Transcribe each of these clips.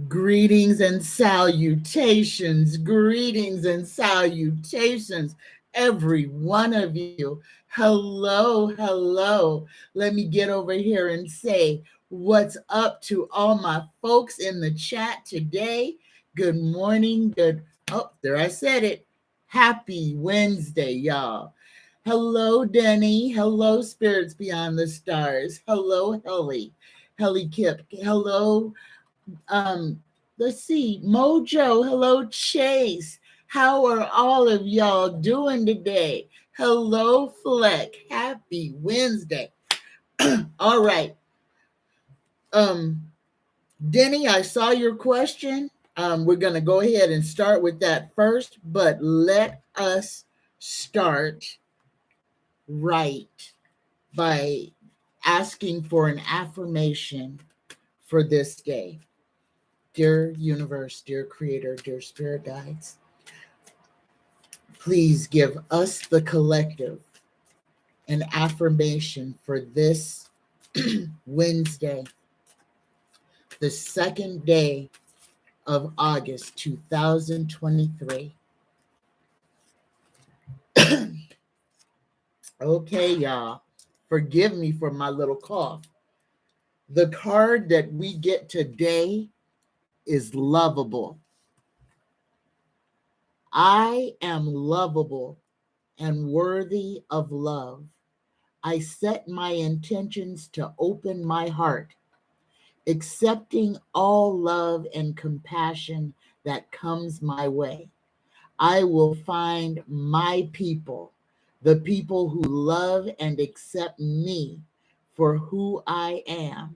Greetings and salutations, every one of you. Hello, hello. Let me get over here and say what's up to all my folks in the chat today. Good morning, oh, there I said it. Happy Wednesday, y'all. Hello, Denny. Hello, Spirits Beyond the Stars. Hello, Helly Kip. Hello, let's see, Mojo. Hello, Chase. How are all of y'all doing today? Hello, Fleck. Happy Wednesday. All right. Denny, I saw your question. We're going to go ahead and start with that first, but let us start right by asking for an affirmation for this day. Dear universe, dear creator, dear spirit guides, please give us, the collective, an affirmation for this Wednesday, the second day of August 2023. Okay, y'all, forgive me for my little cough. The card that we get today is lovable. I am lovable and worthy of love. I set my intentions to open my heart, accepting all love and compassion that comes my way. I will find my people, the people who love and accept me for who I am,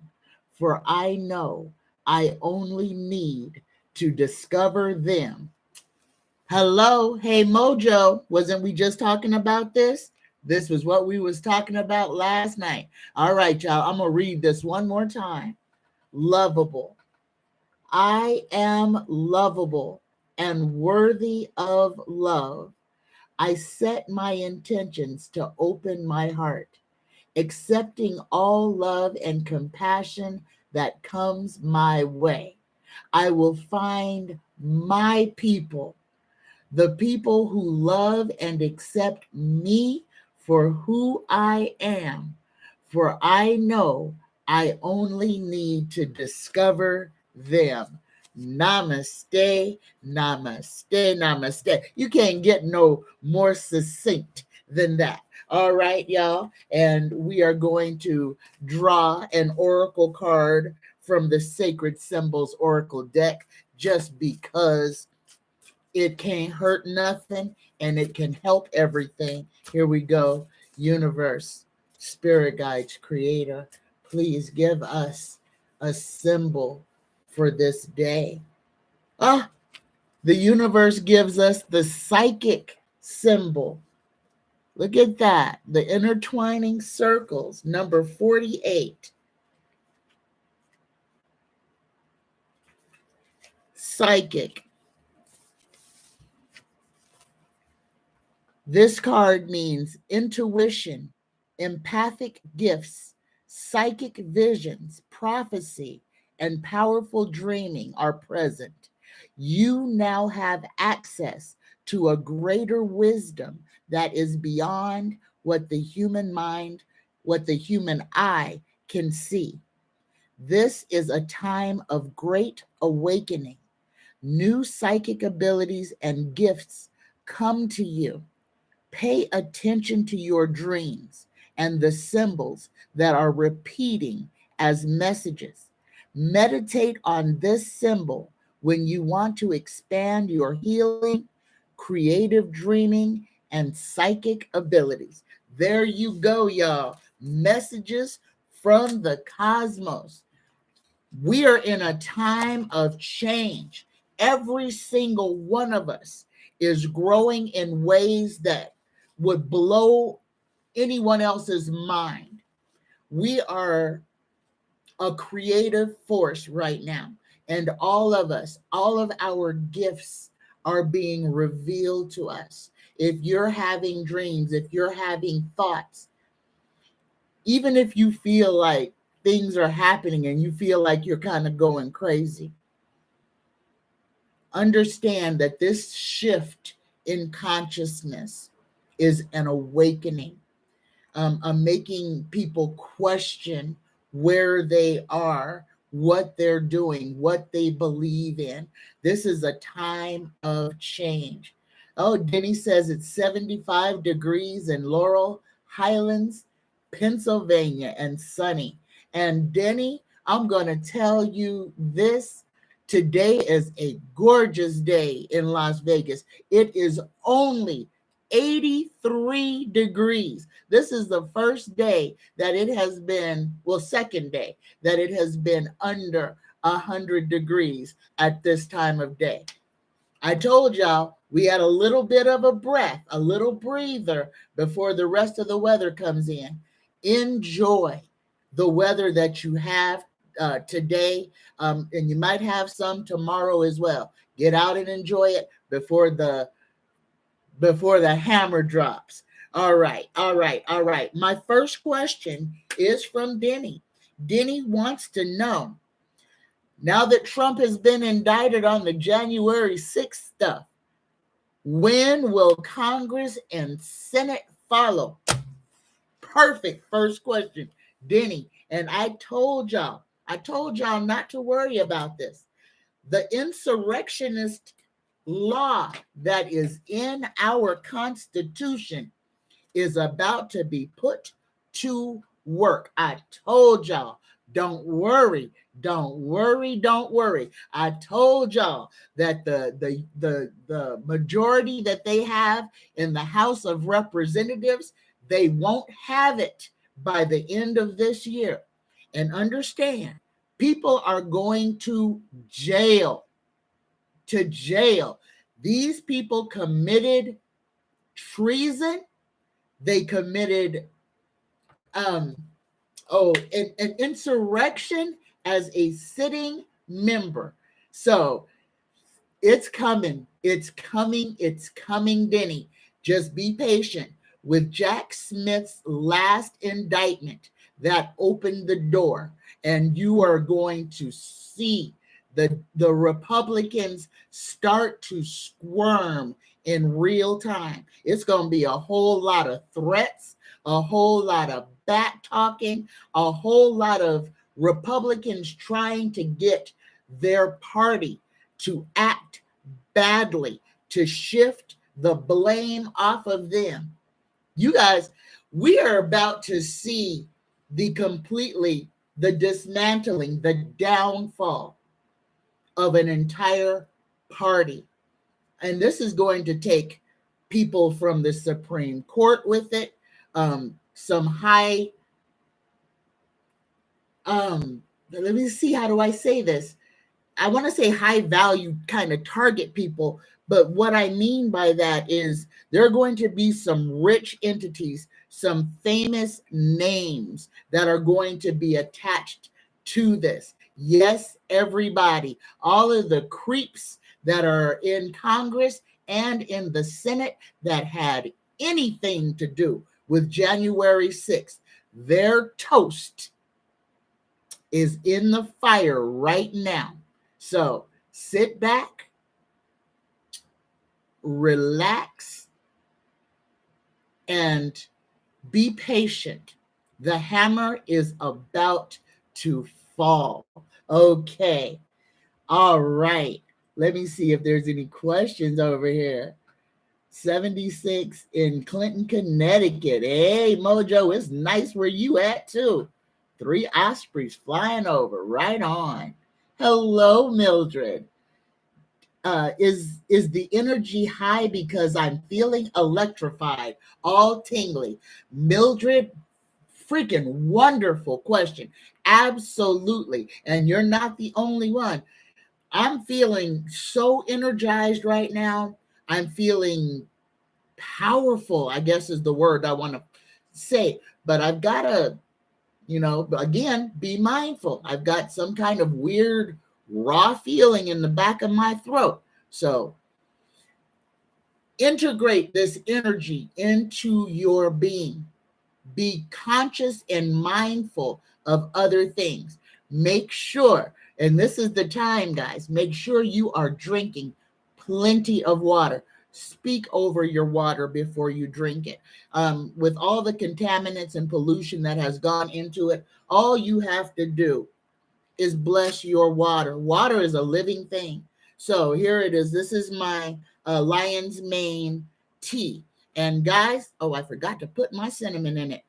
for I know I only need to discover them. Hello, hey Mojo, wasn't we just talking about this? This was what we was talking about last night. All right, y'all, I'm gonna read this one more time. Lovable. I am lovable and worthy of love. I set my intentions to open my heart, accepting all love and compassion that comes my way. I will find my people, the people who love and accept me for who I am, for I know I only need to discover them. Namaste, namaste, namaste. You can't get no more succinct than that. All right, y'all. And we are going to draw an oracle card from the Sacred Symbols Oracle deck just because it can't hurt nothing and it can help everything. Here we go. Universe, spirit guides, creator, please give us a symbol for this day. The universe gives us the psychic symbol. Look at that. The intertwining circles, number 48. Psychic. This card means intuition, empathic gifts, psychic visions, prophecy, and powerful dreaming are present. You now have access to a greater wisdom that is beyond what the human mind, what the human eye can see. This is a time of great awakening. New psychic abilities and gifts come to you. Pay attention to your dreams and the symbols that are repeating as messages. Meditate on this symbol when you want to expand your healing, creative dreaming, and psychic abilities. There you go, y'all. Messages from the cosmos. We are in a time of change. Every single one of us is growing in ways that would blow anyone else's mind. We are a creative force right now, and all of us, all of our gifts are being revealed to us. If you're having dreams, if you're having thoughts, even if you feel like things are happening and you feel like you're kind of going crazy, understand that this shift in consciousness is an awakening, making people question where they are, what they're doing, what they believe in. This is a time of change. Oh, Denny says it's 75 degrees in Laurel Highlands, Pennsylvania, and sunny. And Denny, I'm going to tell you this. Today is a gorgeous day in Las Vegas. It is only 83 degrees. This is the first day that it has been, well, second day that it has been under 100 degrees at this time of day. I told y'all we had a little bit of a breath, a little breather before the rest of the weather comes in. Enjoy the weather that you have today, and you might have some tomorrow as well. Get out and enjoy it before the hammer drops. All right. My first question is from Denny. Denny wants to know, now that Trump has been indicted on the January 6th stuff, when will Congress and Senate follow? Perfect first question, Denny. And I told y'all not to worry about this. The insurrectionist law that is in our Constitution is about to be put to work. I told y'all, don't worry. I told y'all that the majority that they have in the House of Representatives, they won't have it by the end of this year. And understand, people are going to jail. These people committed treason. They committed an insurrection as a sitting member. So it's coming, Denny. Just be patient. With Jack Smith's last indictment, that opened the door, and you are going to see the Republicans start to squirm in real time. It's going to be a whole lot of threats, a whole lot of back talking, a whole lot of Republicans trying to get their party to act badly, to shift the blame off of them. You guys, we are about to see the dismantling, the downfall of an entire party. And this is going to take people from the Supreme Court with it, some high, let me see, how do I say this? I want to say high value kind of target people, but what I mean by that is there are going to be some rich entities, some famous names that are going to be attached to this. Yes, everybody, all of the creeps that are in Congress and in the Senate that had anything to do with January 6th, their toast is in the fire right now. So sit back, relax, and be patient. The hammer is about to fall. Okay. All right. Let me see if there's any questions over here. 76 in Clinton, Connecticut. Hey, Mojo, it's nice where you at too. 3 ospreys flying over. Right on. Hello, Mildred. Is the energy high because I'm feeling electrified, all tingly? Mildred, freaking wonderful question. Absolutely. And you're not the only one. I'm feeling so energized right now. I'm feeling powerful, I guess is the word I want to say. But I've got to, again, be mindful. I've got some kind of weird raw feeling in the back of my throat. So integrate this energy into your being. Be conscious and mindful of other things. Make sure, and this is the time, guys, make sure you are drinking plenty of water. Speak over your water before you drink it. With all the contaminants and pollution that has gone into it, all you have to do is bless your water. Water is a living thing. So here it is. This is my lion's mane tea. And guys, oh, I forgot to put my cinnamon in it.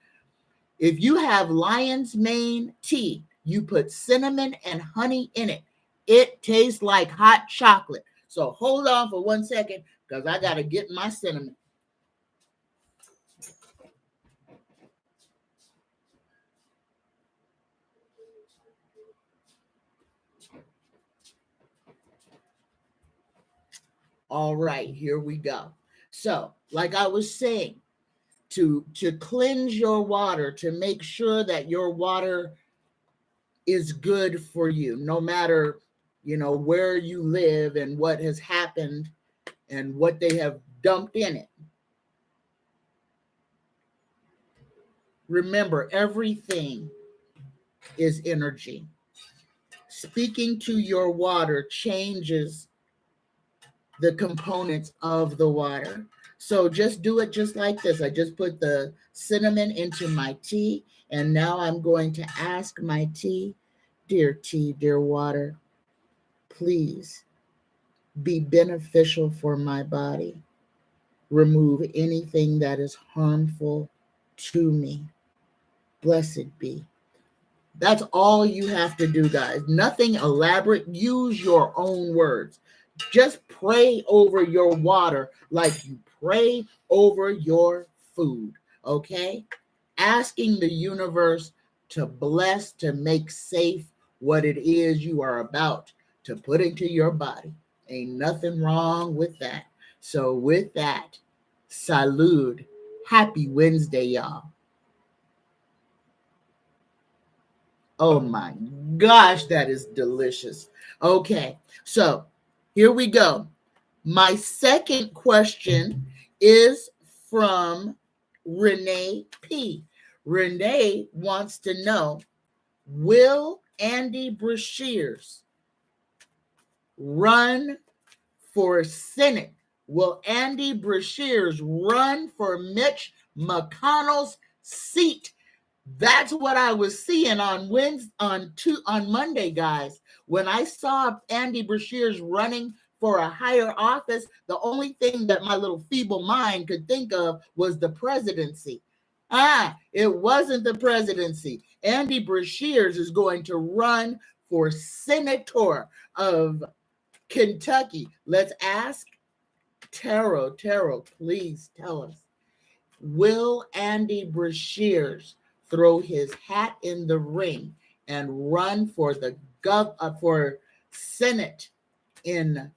If you have lion's mane tea, you put cinnamon and honey in it. It tastes like hot chocolate. So hold on for 1 second because I got to get my cinnamon. All right, here we go. So, like I was saying, to cleanse your water, to make sure that your water is good for you, no matter, where you live and what has happened and what they have dumped in it. Remember, everything is energy. Speaking to your water changes the components of the water. So just do it just like this. I just put the cinnamon into my tea, and now I'm going to ask my tea, dear water, please be beneficial for my body. Remove anything that is harmful to me. Blessed be. That's all you have to do, guys. Nothing elaborate. Use your own words. Just pray over your water like you pray over your food, okay? Asking the universe to bless, to make safe what it is you are about to put into your body. Ain't nothing wrong with that. So with that, salud. Happy Wednesday, y'all. Oh my gosh, that is delicious. Okay, so here we go. My second question is from Renee P. Renee wants to know, will Andy Beshears run for Senate? Will Andy Beshears run for Mitch McConnell's seat? That's what I was seeing on Monday, guys. When I saw Andy Beshears running for a higher office, the only thing that my little feeble mind could think of was the presidency. It wasn't the presidency. Andy Beshears is going to run for senator of Kentucky. Let's ask Taro, please tell us. Will Andy Beshears throw his hat in the ring and run for the for Senate in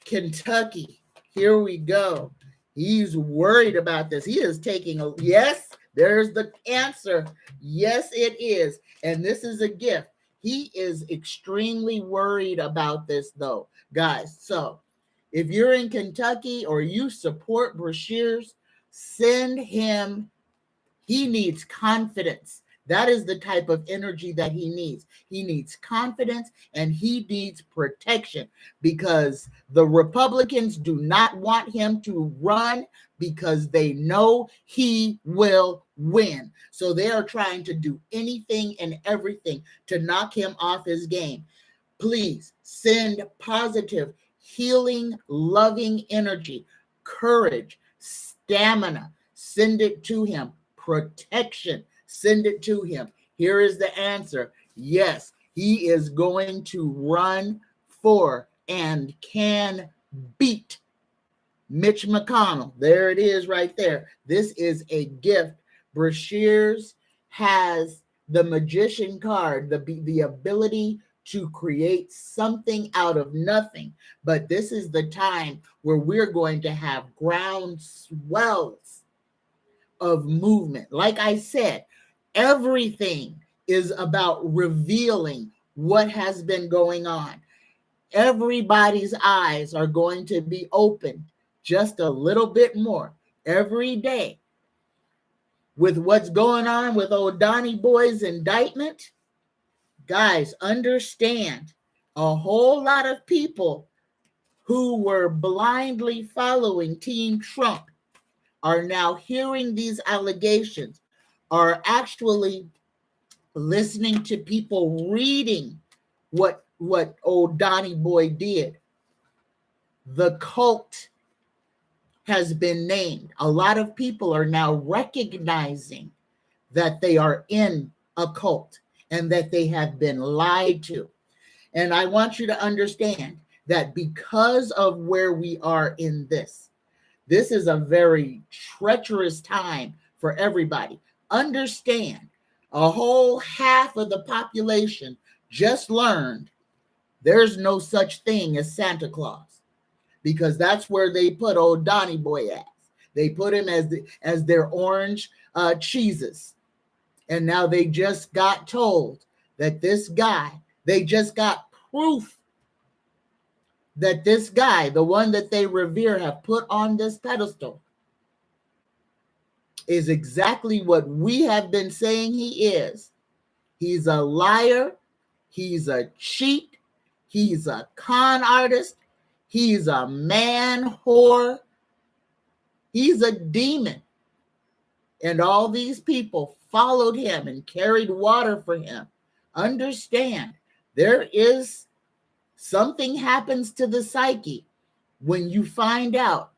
Kentucky? Here we go. He's worried about this. He is taking a yes. There's the answer. Yes, it is. And this is a gift. He is extremely worried about this, though, guys. So if you're in Kentucky or you support Beshears, send him. He needs confidence. That is the type of energy that he needs. He needs confidence and he needs protection because the Republicans do not want him to run because they know he will win. So they are trying to do anything and everything to knock him off his game. Please send positive, healing, loving energy, courage, stamina. Send it to him. Protection. Send it to him. Here is the answer. Yes, he is going to run for and can beat Mitch McConnell. There it is right there. This is a gift. Beshears has the magician card, the ability to create something out of nothing. But this is the time where we're going to have ground swells of movement. Like I said, everything is about revealing what has been going on. Everybody's eyes are going to be opened just a little bit more every day. With what's going on with old Donnie Boy's indictment, guys, understand a whole lot of people who were blindly following Team Trump are now hearing these allegations, are actually listening to people reading what old Donnie Boy did. The cult has been named. A lot of people are now recognizing that they are in a cult and that they have been lied to. And I want you to understand that because of where we are in this is a very treacherous time for everybody. Understand, a whole half of the population just learned there's no such thing as Santa Claus, because that's where they put old Donnie Boy at. They put him as their orange cheeses. And now they just got told that this guy, they just got proof that this guy, the one that they revere, have put on this pedestal, is exactly what we have been saying he is. He's a liar. He's a cheat. He's a con artist. He's a man whore. He's a demon. And all these people followed him and carried water for him. Understand, there is something happens to the psyche when you find out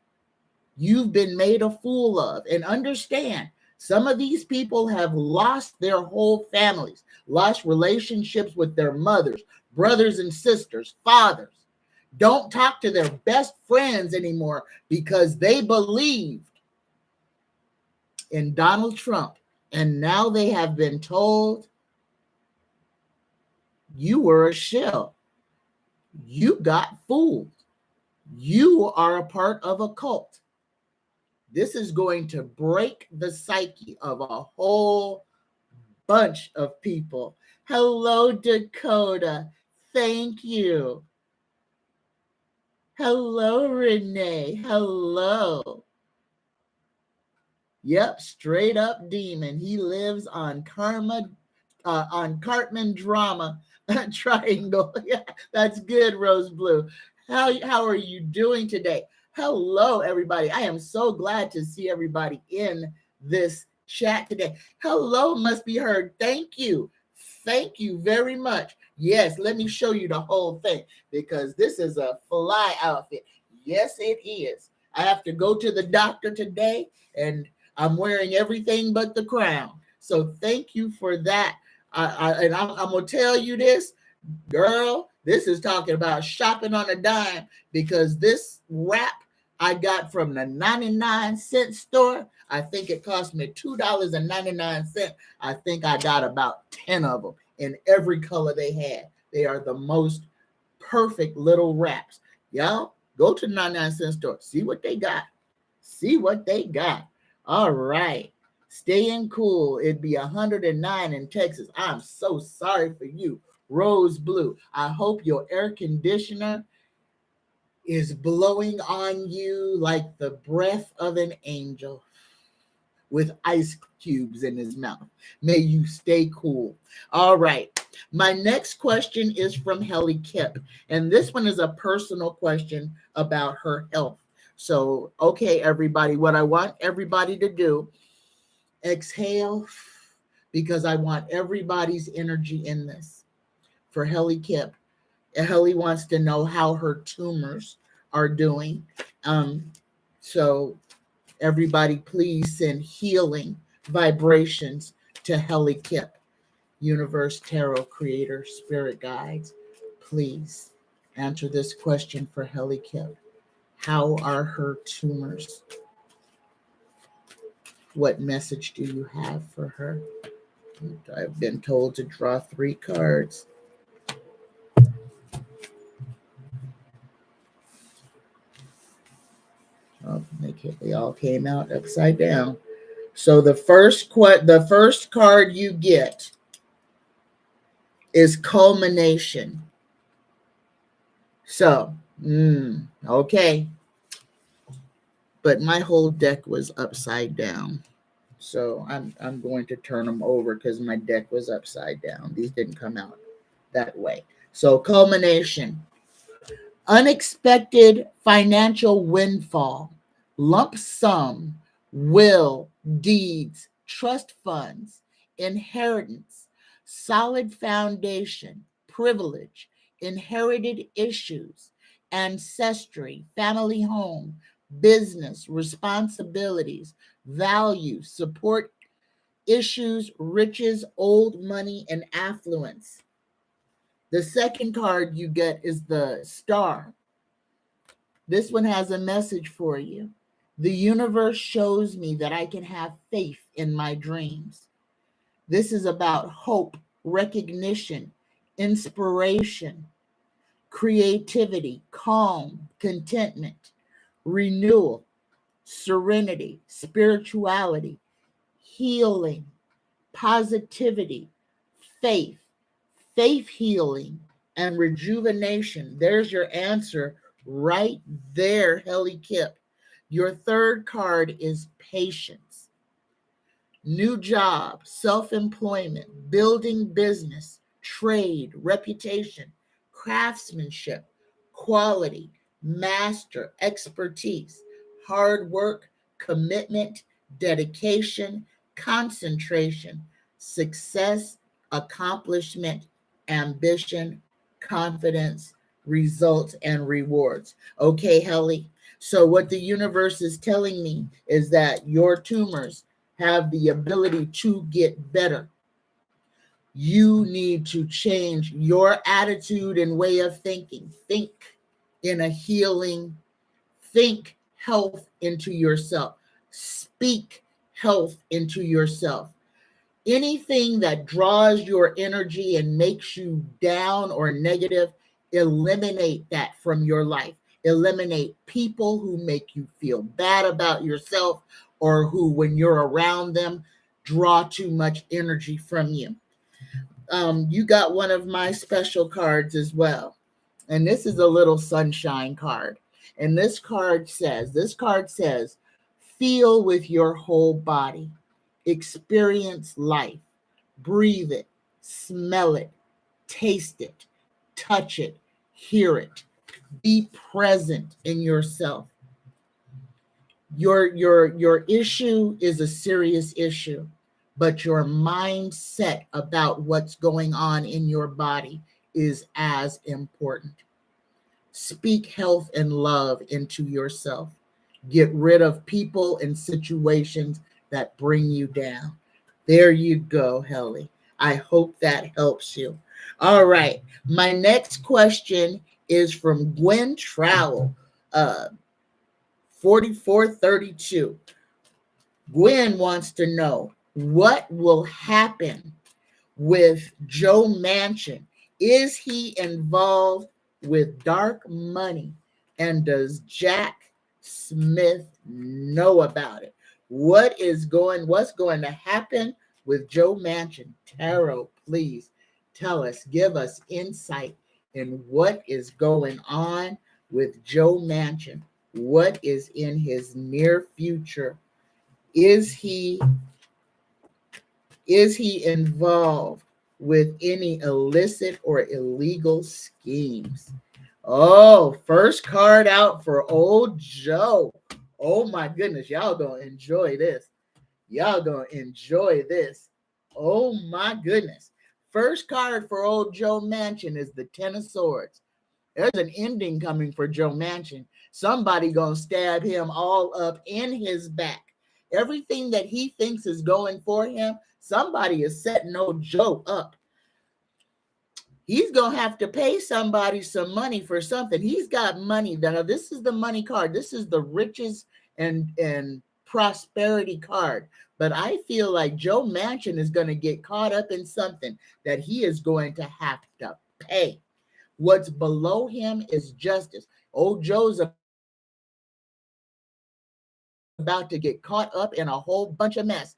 you've been made a fool of. And understand, some of these people have lost their whole families, lost relationships with their mothers, brothers and sisters, fathers. Don't talk to their best friends anymore because they believed in Donald Trump. And now they have been told, you were a shill. You got fooled. You are a part of a cult. This is going to break the psyche of a whole bunch of people. Hello, Dakota. Thank you. Hello, Renee. Hello. Yep, straight up demon. He lives on on Cartman Drama Triangle. Yeah, that's good, Rose Blue. How are you doing today? Hello, everybody. I am so glad to see everybody in this chat today. Hello must be heard. Thank you. Thank you very much. Yes, let me show you the whole thing because this is a fly outfit. Yes, it is. I have to go to the doctor today and I'm wearing everything but the crown. So thank you for that. I'm going to tell you this, girl, this is talking about shopping on a dime because this wrap I got from the 99-cent store. I think it cost me $2.99. I think I got about 10 of them in every color they had. They are the most perfect little wraps. Y'all, go to the 99-cent store. See what they got. See what they got. All right. Staying cool. It'd be 109 in Texas. I'm so sorry for you. Rose Blue. I hope your air conditioner is blowing on you like the breath of an angel with ice cubes in his mouth. May you stay cool. All right. My next question is from Helly Kip. And this one is a personal question about her health. So, okay, everybody, what I want everybody to do, exhale, because I want everybody's energy in this. For Helly Kip, Helly wants to know how her tumors are doing. So everybody please send healing vibrations to Helly Kip. Universe, Tarot, Creator, Spirit Guides, please answer this question for Helly Kip. How are her tumors? What message do you have for her? I've been told to draw 3 cards. Oh, they all came out upside down. So the first card you get is culmination. So, okay. But my whole deck was upside down. So I'm going to turn them over because my deck was upside down. These didn't come out that way. So culmination. Unexpected financial windfall, lump sum, will, deeds, trust funds, inheritance, solid foundation, privilege, inherited issues, ancestry, family home, business, responsibilities, value, support issues, riches, old money, and affluence. The second card you get is the star. This one has a message for you. The universe shows me that I can have faith in my dreams. This is about hope, recognition, inspiration, creativity, calm, contentment, renewal, serenity, spirituality, healing, positivity, faith, faith healing, and rejuvenation. There's your answer right there, Helly Kip. Your third card is patience. New job, self-employment, building business, trade, reputation, craftsmanship, quality, master, expertise, hard work, commitment, dedication, concentration, success, accomplishment, ambition, confidence, results, and rewards. Okay, Helly. So what the universe is telling me is that your tumors have the ability to get better. You need to change your attitude and way of thinking. Think in a healing, think health into yourself. Speak health into yourself. Anything that draws your energy and makes you down or negative, eliminate that from your life. Eliminate people who make you feel bad about yourself or who, when you're around them, draw too much energy from you. You got one of my special cards as well. And this is a little sunshine card. And this card says, feel with your whole body, experience life, breathe it, smell it, taste it, touch it, hear it. Be present in yourself. Your issue is a serious issue, but your mindset about what's going on in your body is as important. Speak health and love into yourself. Get rid of people and situations that bring you down. There you go, Helly. I hope that helps you. All right. My next question is from Gwen Trowell, 4432. Gwen wants to know what will happen with Joe Manchin. Is he involved with dark money? And does Jack Smith know about it? What's going to happen with Joe Manchin? Tarot, please tell us, give us insight in what is going on with Joe Manchin. What is in his near future? Is he involved with any illicit or illegal schemes? Oh, first card out for old Joe. Oh my goodness, y'all gonna enjoy this. Y'all gonna enjoy this. Oh my goodness. First card for old Joe Manchin is the Ten of Swords. There's an ending coming for Joe Manchin. Somebody gonna stab him all up in his back. Everything that he thinks is going for him, somebody is setting old Joe up. He's gonna have to pay somebody some money for something. He's got money. Now, this is the money card. This is the riches and prosperity card. But I feel like Joe Manchin is going to get caught up in something that he is going to have to pay. What's below him is justice. Old Joe's about to get caught up in a whole bunch of mess,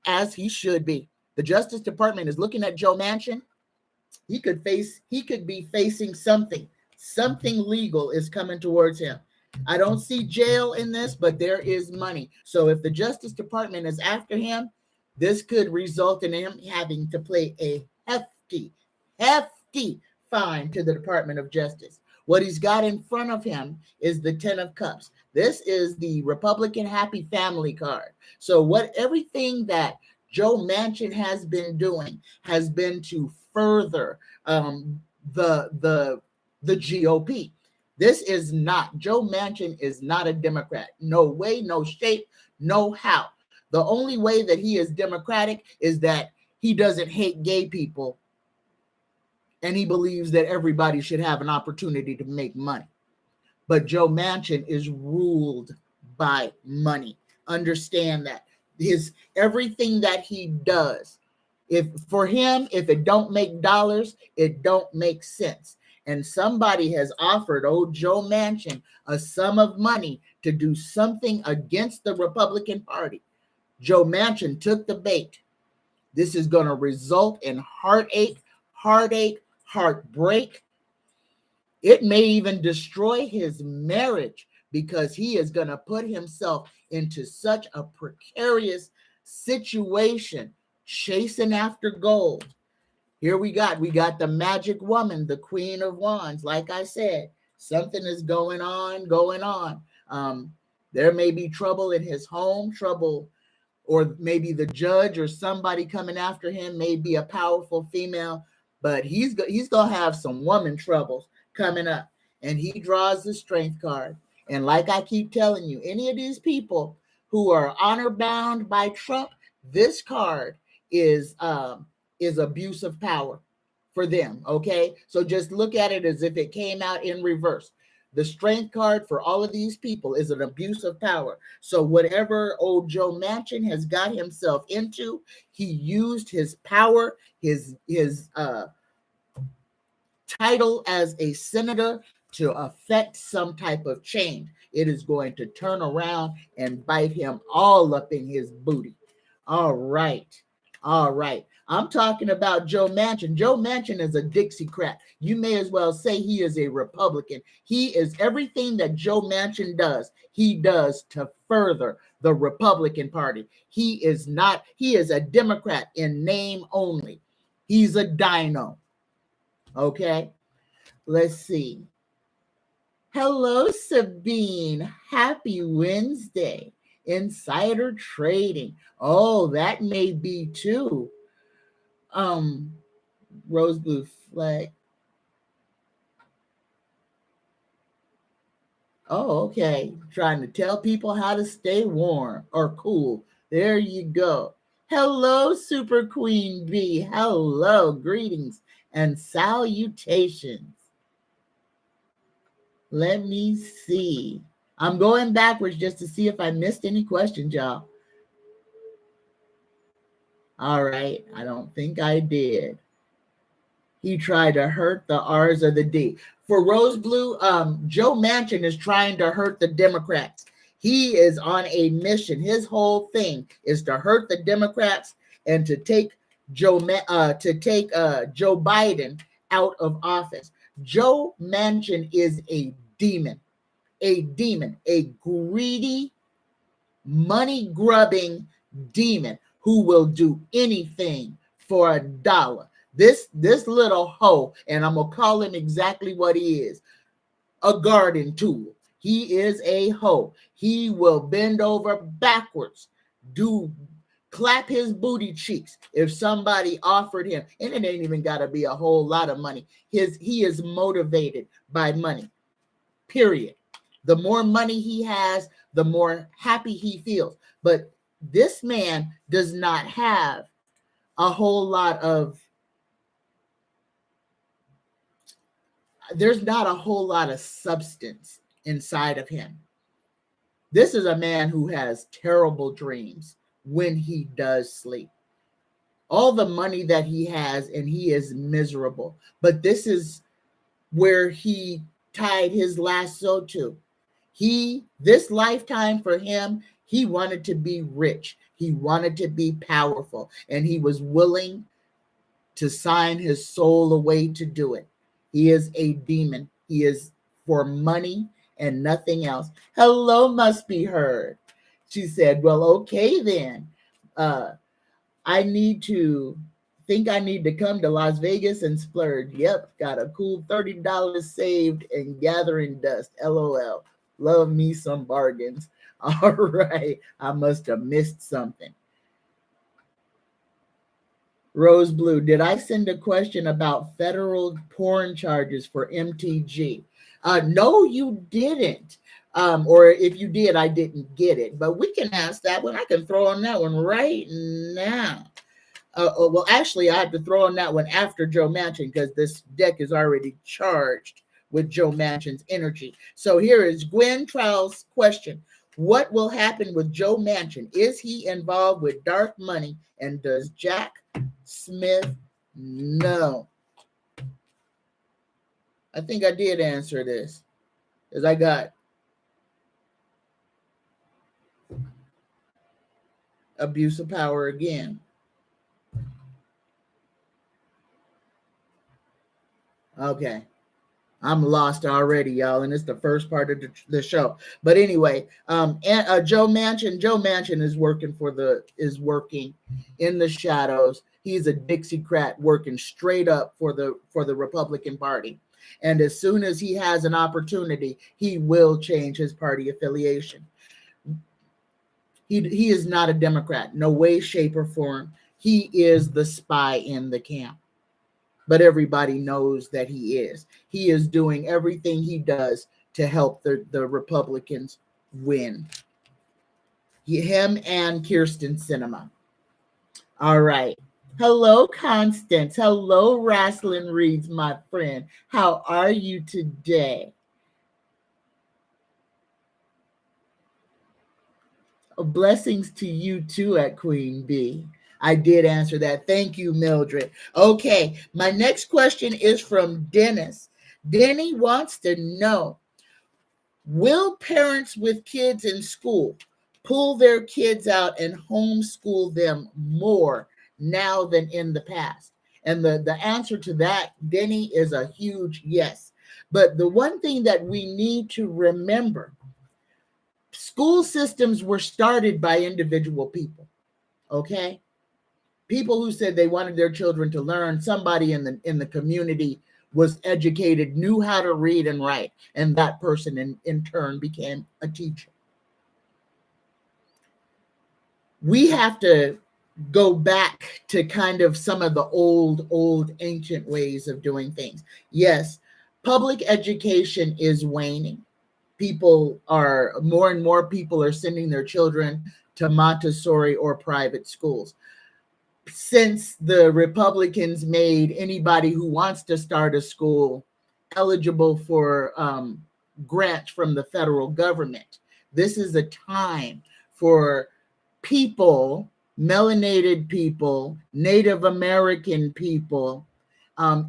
as he should be. The Justice Department is looking at Joe Manchin. He could be facing something. Something legal is coming towards him. I don't see jail in this, but there is money. So if the Justice Department is after him, this could result in him having to pay a hefty fine to the Department of Justice. What he's got in front of him is the 10 of Cups. This is the Republican Happy Family card. So everything that Joe Manchin has been doing has been to further the GOP. This is not, Joe Manchin is not a Democrat. No way, no shape, no how. The only way that he is Democratic is that he doesn't hate gay people and he believes that everybody should have an opportunity to make money. But Joe Manchin is ruled by money. Understand that. Everything that he does, if it don't make dollars, it don't make sense. And somebody has offered old Joe Manchin a sum of money to do something against the Republican Party. Joe Manchin took the bait. This is going to result in heartache, heartbreak. It may even destroy his marriage because he is going to put himself into such a precarious situation, chasing after gold. Here we got the magic woman, the Queen of Wands. Like I said, something is going on. There may be trouble in his home, or maybe the judge or somebody coming after him may be a powerful female, but he's going to have some woman troubles coming up. And he draws the Strength card. And like I keep telling you, any of these people who are honor bound by Trump, this card is abuse of power for them, okay? So just look at it as if it came out in reverse. The Strength card for all of these people is an abuse of power. So whatever old Joe Manchin has got himself into, he used his power, his title as a senator to affect some type of change. It is going to turn around and bite him all up in his booty. All right. I'm talking about Joe Manchin. Joe Manchin is a Dixiecrat. You may as well say he is a Republican. He is everything that Joe Manchin does, he does to further the Republican Party. He is a Democrat in name only. He's a dino. Okay, let's see. Hello, Sabine. Happy Wednesday. Insider trading. Oh, that may be too. Rose blue flag. Oh, okay. Trying to tell people how to stay warm or cool. There you go. Hello, Super Queen Bee. Hello, greetings and salutations. Let me see. I'm going backwards just to see if I missed any questions, y'all. All right. I don't think I did. He tried to hurt the R's or the D. For Rose Blue, Joe Manchin is trying to hurt the Democrats. He is on a mission. His whole thing is to hurt the Democrats and to take Joe Biden out of office. Joe Manchin is a demon, a greedy, money-grubbing demon who will do anything for $1. This little hoe, and I'm going to call him exactly what he is, a garden tool. He is a hoe. He will bend over backwards, clap his booty cheeks if somebody offered him, and it ain't even got to be a whole lot of money. He is motivated by money, period. The more money he has, the more happy he feels. But this man does not have a whole lot of, there's not a whole lot of substance inside of him. This is a man who has terrible dreams when he does sleep. All the money that he has, and he is miserable. But this is where he tied his lasso to. This lifetime for him, he wanted to be rich. He wanted to be powerful, and he was willing to sign his soul away to do it. He is a demon. He is for money and nothing else. Hello, must be heard. She said, well, okay then. I need to Think I need to come to Las Vegas and splurge. Yep, got a cool $30 saved and gathering dust. LOL. Love me some bargains. All right, I must have missed something. Rose Blue, did I send a question about federal porn charges for MTG? No, you didn't. Or if you did, I didn't get it. But we can ask that one. I can throw on that one right now. Well, actually, I have to throw on that one after Joe Manchin because this deck is already charged with Joe Manchin's energy. So here is Gwen Trowell's question. What will happen with Joe Manchin? Is he involved with dark money? And does Jack Smith know? I think I did answer this because I got abuse of power again. Okay. I'm lost already, y'all, and it's the first part of the show. But anyway, Joe Manchin is working in the shadows. He's a Dixiecrat working straight up for the Republican Party. And as soon as he has an opportunity, he will change his party affiliation. He is not a Democrat, no way, shape, or form. He is the spy in the camp. But everybody knows that he is. He is doing everything he does to help the Republicans win. Him and Kirsten Sinema. All right. Hello, Constance. Hello, Wrestling Reads, my friend. How are you today? Blessings to you too at Queen Bee. I did answer that. Thank you, Mildred. Okay, my next question is from Dennis. Denny wants to know, will parents with kids in school pull their kids out and homeschool them more now than in the past? And the answer to that, Denny, is a huge yes. But the one thing that we need to remember, school systems were started by individual people, okay? People who said they wanted their children to learn. Somebody in the community was educated, knew how to read and write, and that person in turn became a teacher. We have to go back to kind of some of the old ancient ways of doing things. Yes, public education is waning. More and more people are sending their children to Montessori or private schools. Since the Republicans made anybody who wants to start a school eligible for grants from the federal government, this is a time for people, melanated people, Native American people,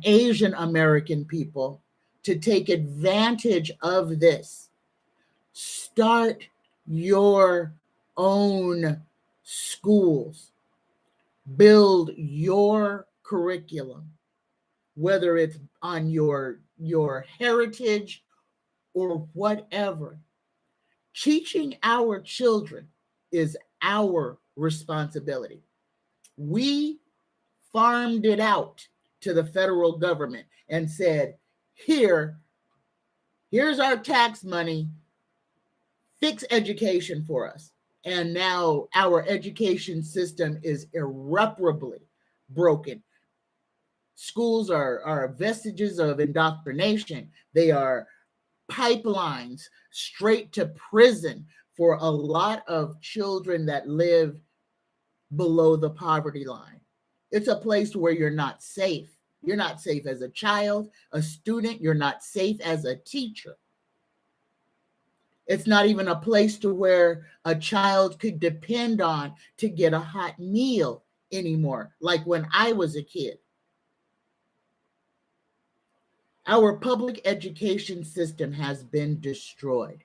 Asian American people, to take advantage of this. Start your own schools. Build your curriculum, whether it's on your heritage or whatever. Teaching our children is our responsibility. We farmed it out to the federal government and said, here's our tax money, fix education for us. And now our education system is irreparably broken. Schools are vestiges of indoctrination. They are pipelines straight to prison for a lot of children that live below the poverty line. It's a place where you're not safe. You're not safe as a child, a student. You're not safe as a teacher. It's not even a place to where a child could depend on to get a hot meal anymore, like when I was a kid. Our public education system has been destroyed.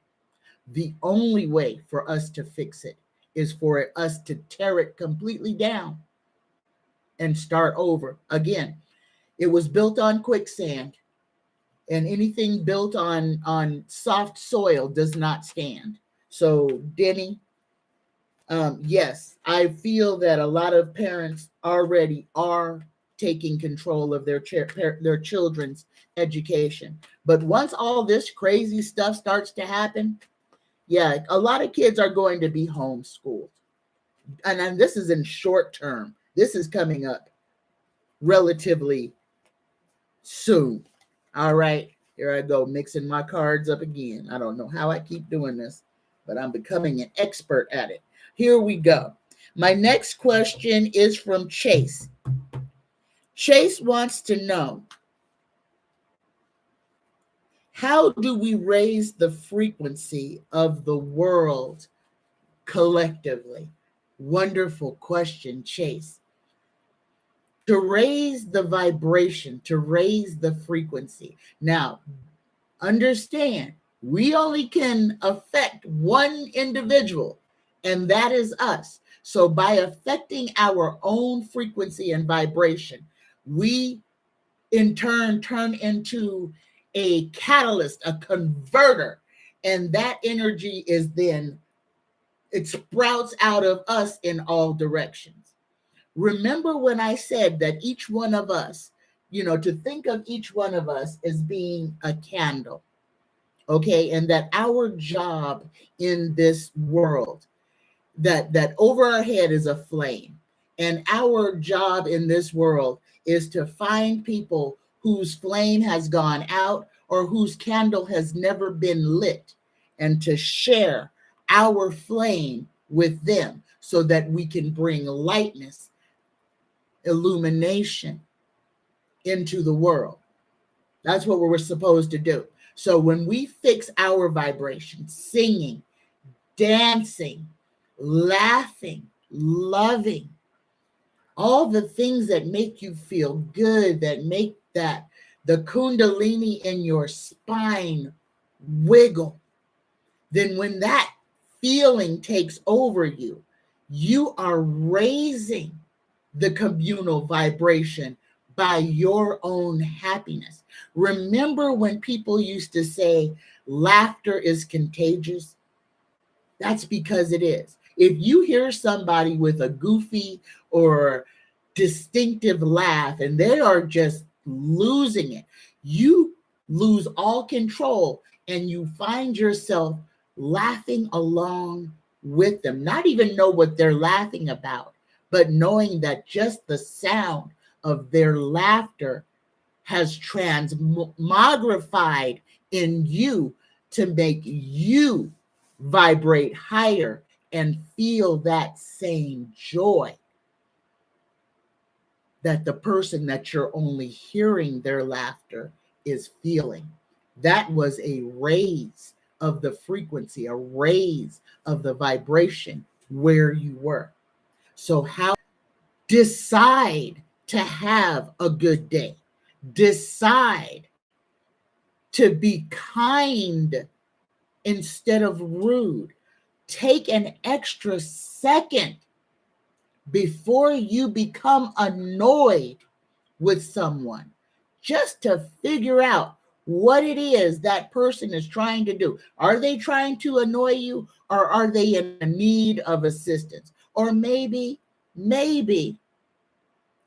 The only way for us to fix it is for us to tear it completely down and start over again. It was built on quicksand, and anything built on soft soil does not stand. So, Denny, yes, I feel that a lot of parents already are taking control of their children's education. But once all this crazy stuff starts to happen, yeah, a lot of kids are going to be homeschooled. And this is in short term. This is coming up relatively soon. All right, here I go, mixing my cards up again. I don't know how I keep doing this, but I'm becoming an expert at it. Here we go. My next question is from Chase. Chase wants to know, how do we raise the frequency of the world collectively? Wonderful question, Chase. To raise the vibration, to raise the frequency. Now, understand, we only can affect one individual, and that is us. So by affecting our own frequency and vibration, we in turn turn into a catalyst, a converter, and that energy is then, it sprouts out of us in all directions. Remember when I said that each one of us, to think of each one of us as being a candle, okay? And that our job in this world, that over our head is a flame. And our job in this world is to find people whose flame has gone out or whose candle has never been lit, and to share our flame with them so that we can bring lightness, illumination into the world. That's what we're supposed to do. So when we fix our vibration, singing, dancing, laughing, loving, all the things that make you feel good, that make that the kundalini in your spine wiggle, then when that feeling takes over you, you are raising the communal vibration by your own happiness. Remember when people used to say laughter is contagious? That's because it is. If you hear somebody with a goofy or distinctive laugh and they are just losing it, you lose all control and you find yourself laughing along with them, not even know what they're laughing about, but knowing that just the sound of their laughter has transmogrified in you to make you vibrate higher and feel that same joy that the person that you're only hearing their laughter is feeling. That was a raise of the frequency, a raise of the vibration where you were. So how decide to have a good day. Decide to be kind instead of rude. Take an extra second before you become annoyed with someone, just to figure out what it is that person is trying to do. Are they trying to annoy you, or are they in need of assistance? Or maybe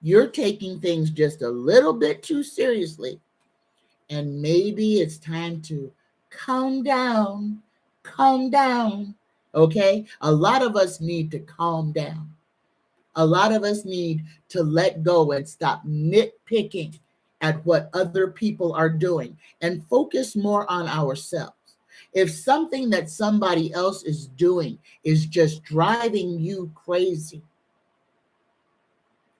you're taking things just a little bit too seriously, and maybe it's time to calm down, okay? A lot of us need to calm down. A lot of us need to let go and stop nitpicking at what other people are doing and focus more on ourselves. If something that somebody else is doing is just driving you crazy,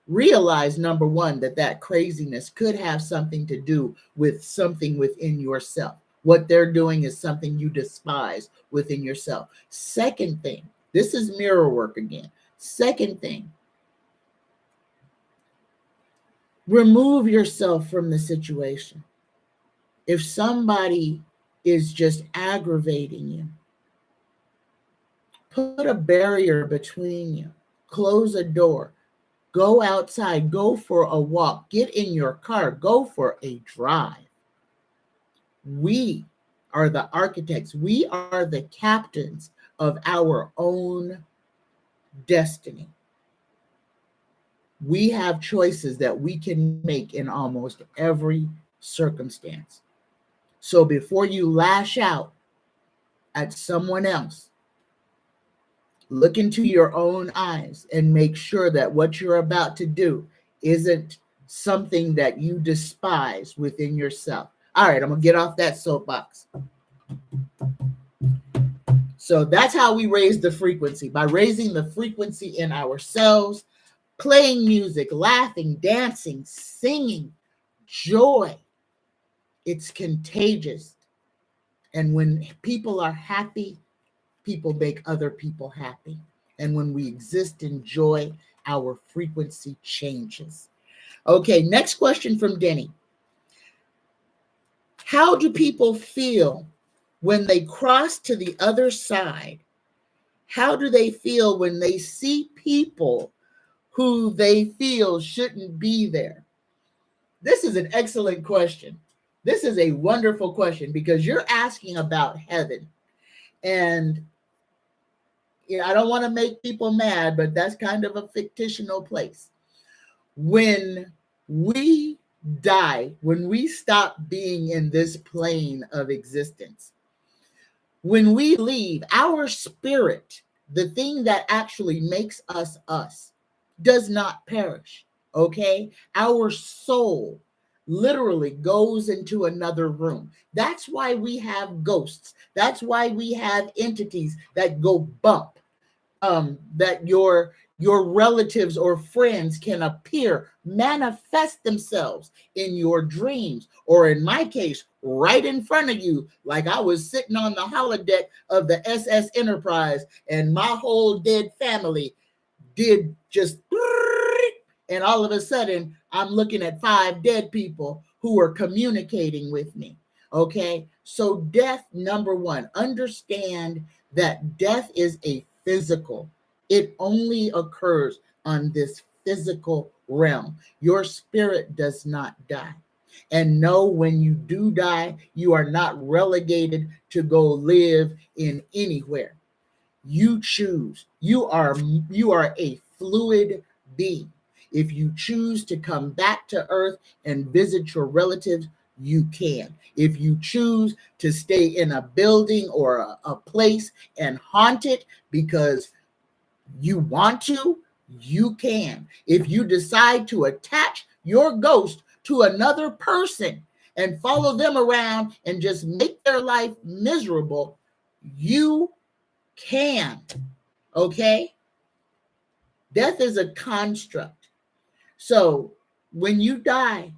realize, number one, that craziness could have something to do with something within yourself. What they're doing is something you despise within yourself. Second thing, this is mirror work again. Second thing, remove yourself from the situation. If somebody is just aggravating you, put a barrier between you, close a door, go outside, go for a walk, get in your car, go for a drive. We are the architects. We are the captains of our own destiny. We have choices that we can make in almost every circumstance. So before you lash out at someone else, look into your own eyes and make sure that what you're about to do isn't something that you despise within yourself. All right, I'm going to get off that soapbox. So that's how we raise the frequency, by raising the frequency in ourselves, playing music, laughing, dancing, singing, joy. It's contagious. And when people are happy, people make other people happy. And when we exist in joy, our frequency changes. Okay, next question from Denny. How do people feel when they cross to the other side? How do they feel when they see people who they feel shouldn't be there? This is an excellent question. This is a wonderful question because you're asking about heaven. And I don't want to make people mad, but that's kind of a fictional place. When we die, when we stop being in this plane of existence, when we leave, our spirit, the thing that actually makes us us, does not perish, okay? Our soul literally goes into another room. That's why we have ghosts. That's why we have entities that go bump, that your relatives or friends can appear, manifest themselves in your dreams, or in my case, right in front of you, like I was sitting on the holodeck of the SS Enterprise and my whole dead family did just, and all of a sudden I'm looking at 5 dead people who are communicating with me. Okay, so death, number one, understand that death is a physical. It only occurs on this physical realm. Your spirit does not die. And know when you do die, you are not relegated to go live in anywhere. You choose. You are a fluid being. If you choose to come back to earth and visit your relatives, you can. If you choose to stay in a building or a place and haunt it because you want to, you can. If you decide to attach your ghost to another person and follow them around and just make their life miserable, you can. Okay? Death is a construct. So when you die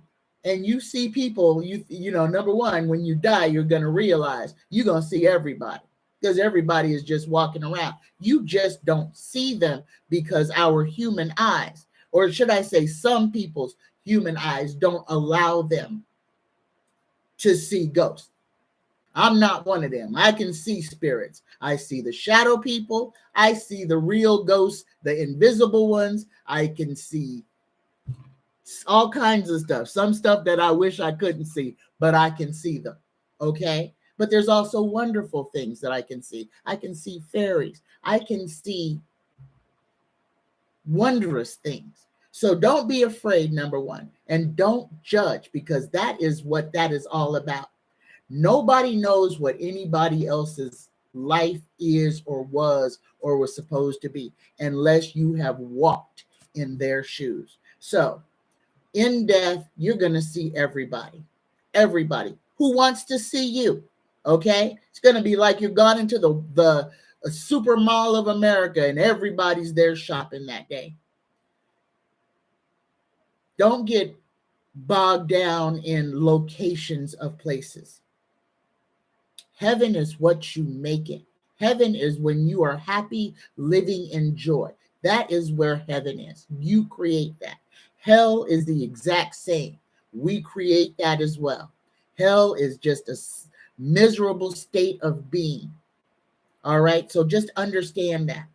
and you see people, you know, number one, when you die, you're going to realize you're going to see everybody because everybody is just walking around. You just don't see them because our human eyes, or should I say some people's human eyes, don't allow them to see ghosts. I'm not one of them. I can see spirits. I see the shadow people. I see the real ghosts, the invisible ones. I can see all kinds of stuff. Some stuff that I wish I couldn't see, but I can see them. Okay? But there's also wonderful things that I can see. I can see fairies. I can see wondrous things. So don't be afraid, number one, and don't judge, because that is what that is all about. Nobody knows what anybody else's life is or was supposed to be unless you have walked in their shoes. So in death, you're going to see everybody who wants to see you. Okay. It's going to be like you've gone into the super mall of America and everybody's there shopping that day. Don't get bogged down in locations of places. Heaven is what you make it. Heaven is when you are happy, living in joy. That is where heaven is. You create that. Hell is the exact same. We create that as well. Hell is just a miserable state of being. All right, so just understand that.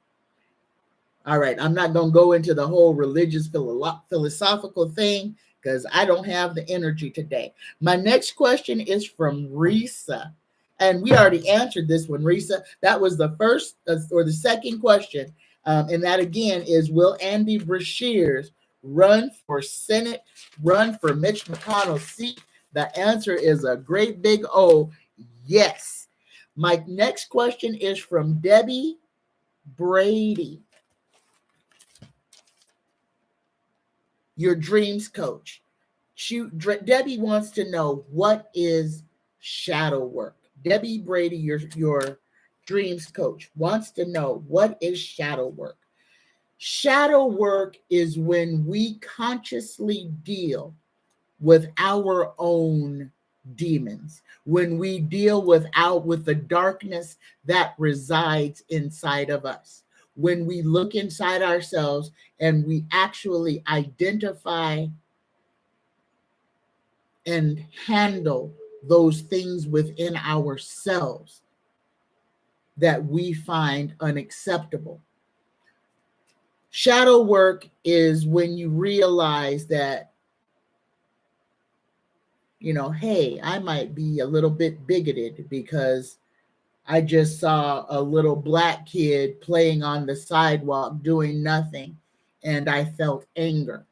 All right, I'm not going to go into the whole religious philosophical thing because I don't have the energy today. My next question is from Risa. And we already answered this one, Risa. That was the first or the second question. And that again is, will Andy Brashears run for Senate, run for Mitch McConnell's seat? The answer is a great big O, yes. My next question is from Debbie Brady, your dreams coach. Debbie wants to know, what is shadow work? Debbie Brady, your dreams coach, wants to know, what is shadow work? Shadow work is when we consciously deal with our own demons, when we deal with the darkness that resides inside of us, when we look inside ourselves and we actually identify and handle those things within ourselves that we find unacceptable. Shadow work is when you realize that, hey, I might be a little bit bigoted because I just saw a little black kid playing on the sidewalk doing nothing, and I felt anger.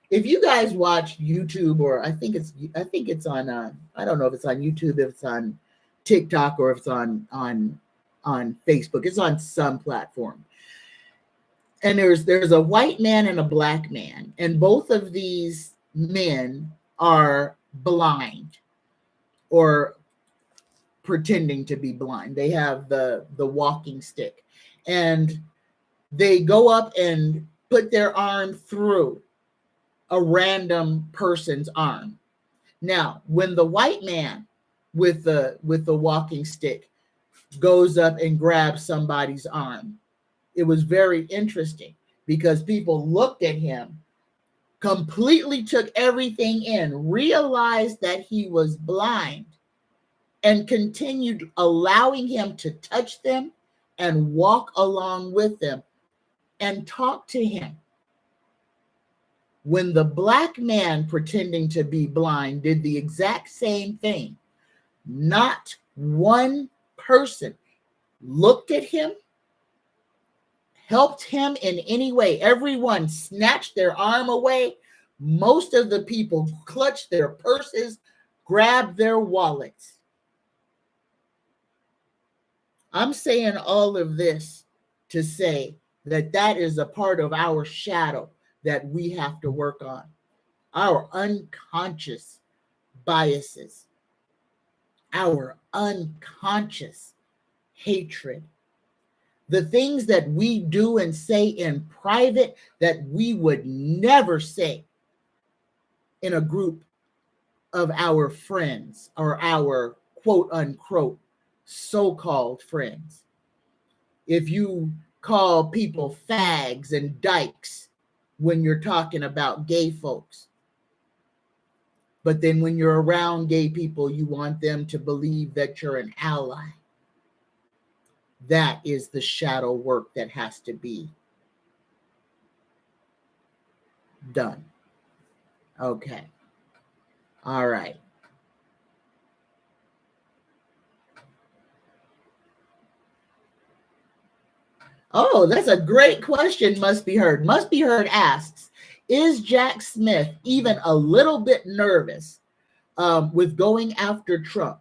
If you guys watch YouTube, or I think it's on I don't know if it's on YouTube, if it's on TikTok, or if it's on Facebook. It's on some platform. And there's a white man and a black man, and both of these men are blind or pretending to be blind. They have the walking stick, and they go up and put their arm through a random person's arm. Now, when the white man with the walking stick goes up and grabs somebody's arm, it was very interesting because people looked at him, completely took everything in, realized that he was blind, and continued allowing him to touch them and walk along with them and talk to him. When the black man pretending to be blind did the exact same thing, not one person looked at him, helped him in any way. Everyone snatched their arm away. Most of the people clutched their purses, grabbed their wallets. I'm saying all of this to say that is a part of our shadow that we have to work on. Our unconscious biases, our unconscious hatred, the things that we do and say in private that we would never say in a group of our friends or our quote unquote so-called friends. If you call people fags and dykes when you're talking about gay folks, but then when you're around gay people, you want them to believe that you're an ally. That is the shadow work that has to be done. Okay. All right. Oh, that's a great question. Must Be Heard. Must Be Heard asks, is Jack Smith even a little bit nervous with going after Trump?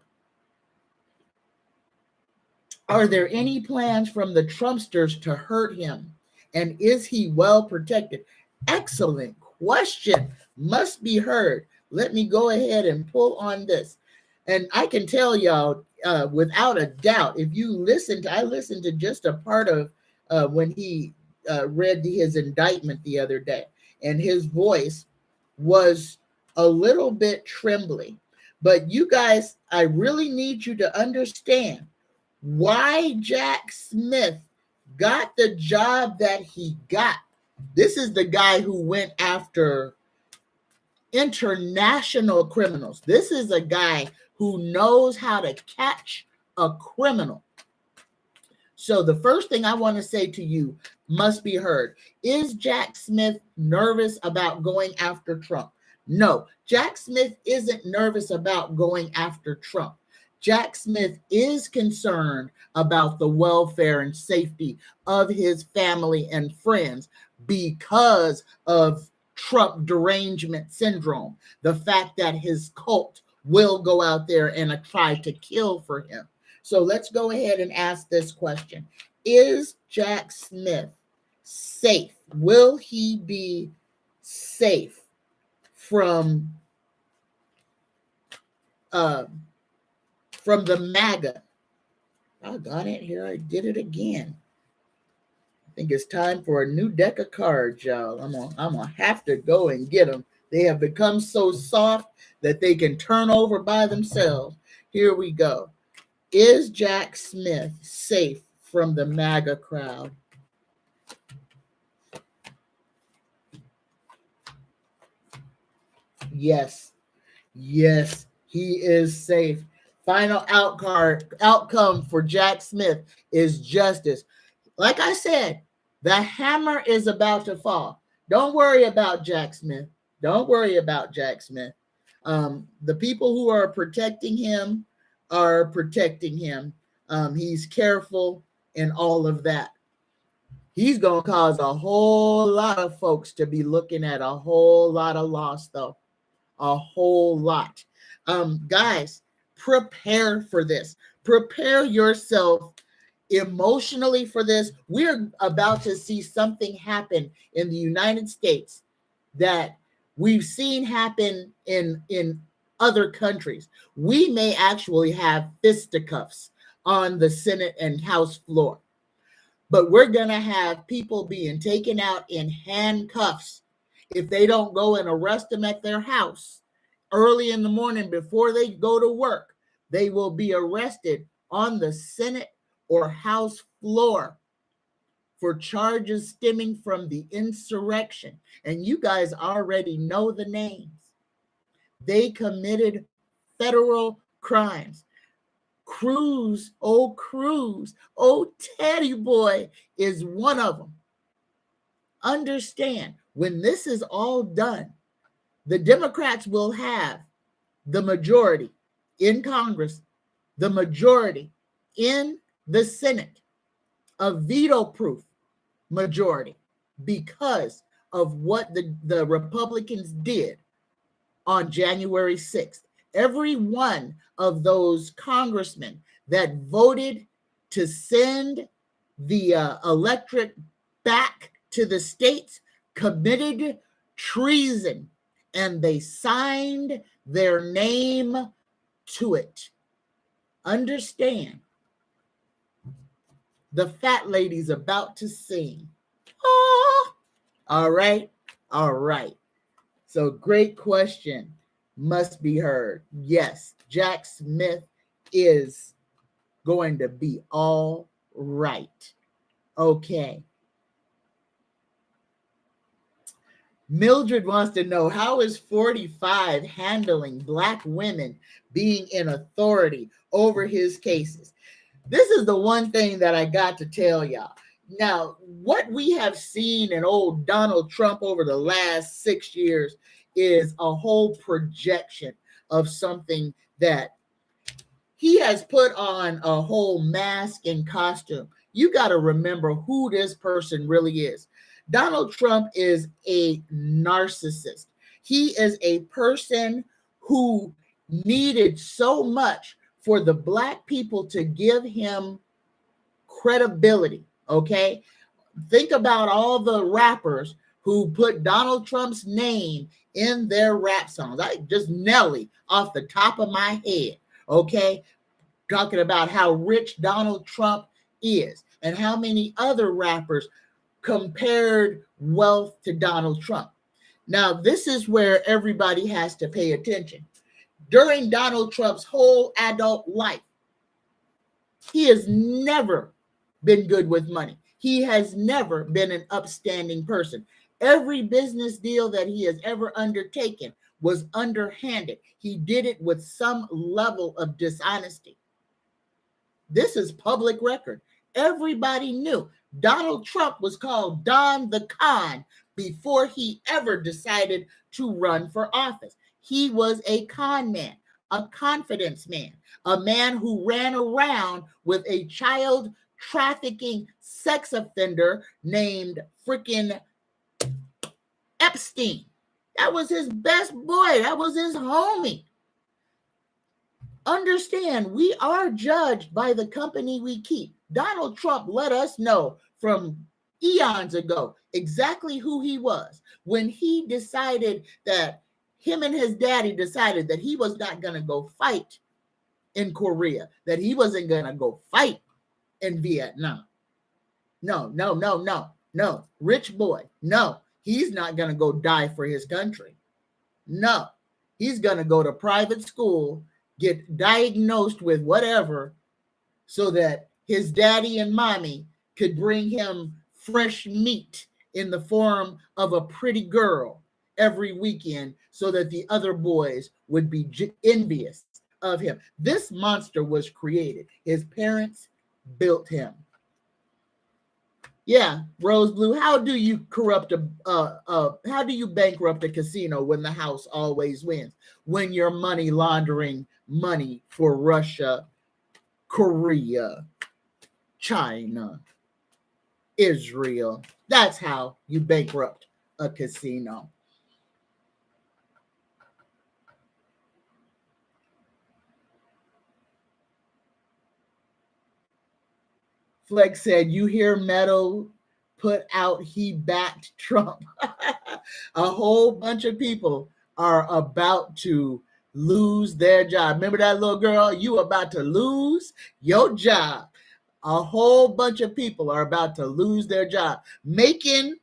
Are there any plans from the Trumpsters to hurt him? And is he well protected? Excellent question. Must Be Heard. Let me go ahead and pull on this. And I can tell y'all without a doubt, if you I listened to just a part of when he read his indictment the other day, and his voice was a little bit trembling. But you guys, I really need you to understand why Jack Smith got the job that he got. This is the guy who went after international criminals. This is a guy who knows how to catch a criminal. So the first thing I want to say to you, Must Be Heard, is Jack Smith nervous about going after Trump? No, Jack Smith isn't nervous about going after Trump. Jack Smith is concerned about the welfare and safety of his family and friends because of Trump derangement syndrome, the fact that his cult will go out there and try to kill for him. So let's go ahead and ask this question. Is Jack Smith safe? Will he be safe from the MAGA? Oh, got it. Here I did it again. I think it's time for a new deck of cards, y'all. I'm gonna have to go and get them. They have become so soft that they can turn over by themselves. Here we go. Is Jack Smith safe from the MAGA crowd? Yes. Yes, he is safe. Final outcome for Jack Smith is justice. Like I said, the hammer is about to fall. Don't worry about Jack Smith. Don't worry about Jack Smith. The people who are protecting him are protecting him. He's careful and all of that. He's going to cause a whole lot of folks to be looking at a whole lot of loss, though. A whole lot. Guys, prepare for this. Prepare yourself emotionally for this. We're about to see something happen in the United States that we've seen happen in other countries. We may actually have fisticuffs on the Senate and House floor, but we're going to have people being taken out in handcuffs if they don't go and arrest them at their house early in the morning before they go to work. They will be arrested on the Senate or House floor for charges stemming from the insurrection. And you guys already know the names. They committed federal crimes. Cruz, oh Teddy boy is one of them. Understand, when this is all done, the Democrats will have the majority in Congress, the majority in the Senate, a veto-proof majority because of what the Republicans did on January 6th. Every one of those congressmen that voted to send the electorate back to the states committed treason, and they signed their name to it. Understand, the fat lady's about to sing. Oh, all right. So great question must be heard. Yes, Jack Smith is going to be all right. Okay. Mildred wants to know, how is 45 handling Black women being in authority over his cases? This is the one thing that I got to tell y'all. Now, what we have seen in old Donald Trump over the last 6 years is a whole projection of something that he has put on a whole mask and costume. You got to remember who this person really is. Donald Trump is a narcissist. He is a person who needed so much for the Black people to give him credibility, okay? Think about all the rappers who put Donald Trump's name in their rap songs. I just Nelly off the top of my head, okay? Talking about how rich Donald Trump is and how many other rappers compared wealth to Donald Trump. Now, this is where everybody has to pay attention. During Donald Trump's whole adult life, he has never been good with money. He has never been an upstanding person. Every business deal that he has ever undertaken was underhanded. He did it with some level of dishonesty. This is public record. Everybody knew. Donald Trump was called Don the Con before he ever decided to run for office. He was a con man, a confidence man, a man who ran around with a child trafficking sex offender named freaking Epstein. That was his best boy. That was his homie. Understand, we are judged by the company we keep. Donald Trump let us know from eons ago exactly who he was when he decided that him and his daddy decided that he was not going to go fight in Korea, that he wasn't going to go fight in Vietnam. No. Rich boy. No, he's not going to go die for his country. No, he's going to go to private school, get diagnosed with whatever, so that his daddy and mommy could bring him fresh meat in the form of a pretty girl every weekend so that the other boys would be envious of him. This monster was created. His parents built him. Yeah, Rose Blue, how do you how do you bankrupt a casino when the house always wins? When you're money laundering money for Russia, Korea, China, Israel. That's how you bankrupt a casino. Flex said, you hear Meadow put out he backed Trump. A whole bunch of people are about to lose their job. Remember that little girl? You about to lose your job. A whole bunch of people are about to lose their job. Making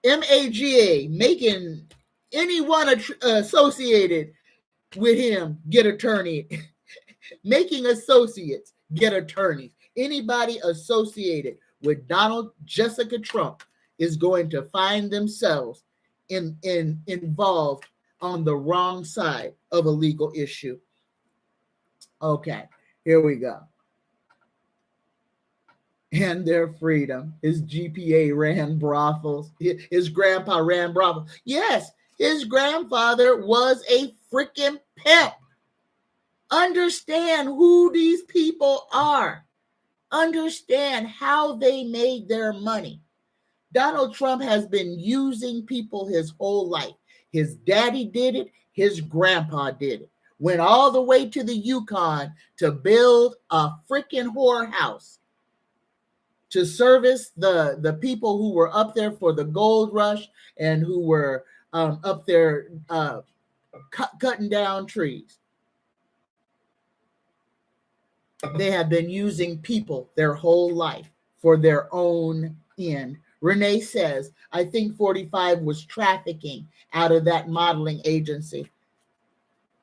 MAGA, making anyone associated with him get attorney. Making associates get attorneys. Anybody associated with Donald Jessica Trump is going to find themselves involved on the wrong side of a legal issue. Okay, here we go. And their freedom. His GPA ran brothels. His grandpa ran brothels. Yes, his grandfather was a freaking pimp. Understand who these people are. Understand how they made their money. Donald Trump has been using people his whole life. His daddy did it. His grandpa did it. Went all the way to the Yukon to build a freaking whorehouse to service the people who were up there for the gold rush and who were up there cutting down trees. They have been using people their whole life for their own end. Renee says, I think 45 was trafficking out of that modeling agency.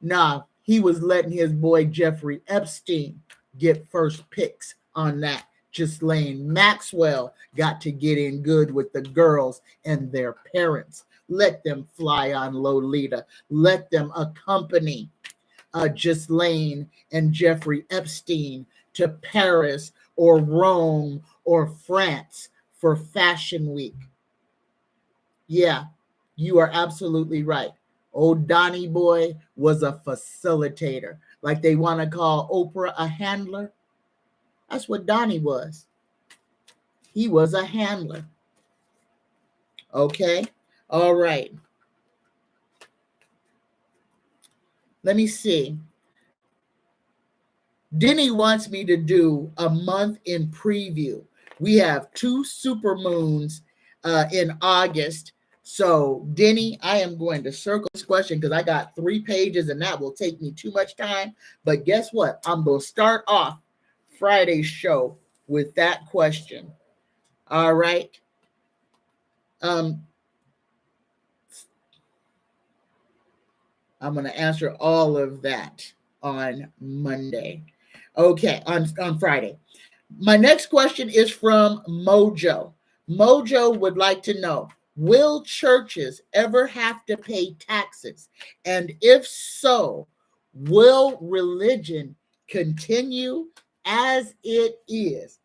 Nah, he was letting his boy Jeffrey Epstein get first picks on that. Ghislaine Maxwell got to get in good with the girls and their parents. Let them fly on Lolita. Let them accompany Ghislaine and Jeffrey Epstein to Paris or Rome or France for Fashion Week. Yeah, you are absolutely right. Old Donnie Boy was a facilitator. Like they want to call Oprah a handler. That's what Donnie was. He was a handler. Okay? All right. Let me see. Denny wants me to do a month in preview. We have 2 supermoons in August. So, Denny, I am going to circle this question because I got 3 pages and that will take me too much time. But guess what? I'm going to start off Friday's show with that question. All right. I'm going to answer all of that on Monday. Okay, on Friday. My next question is from Mojo. Mojo would like to know, will churches ever have to pay taxes? And if so, will religion continue as it is?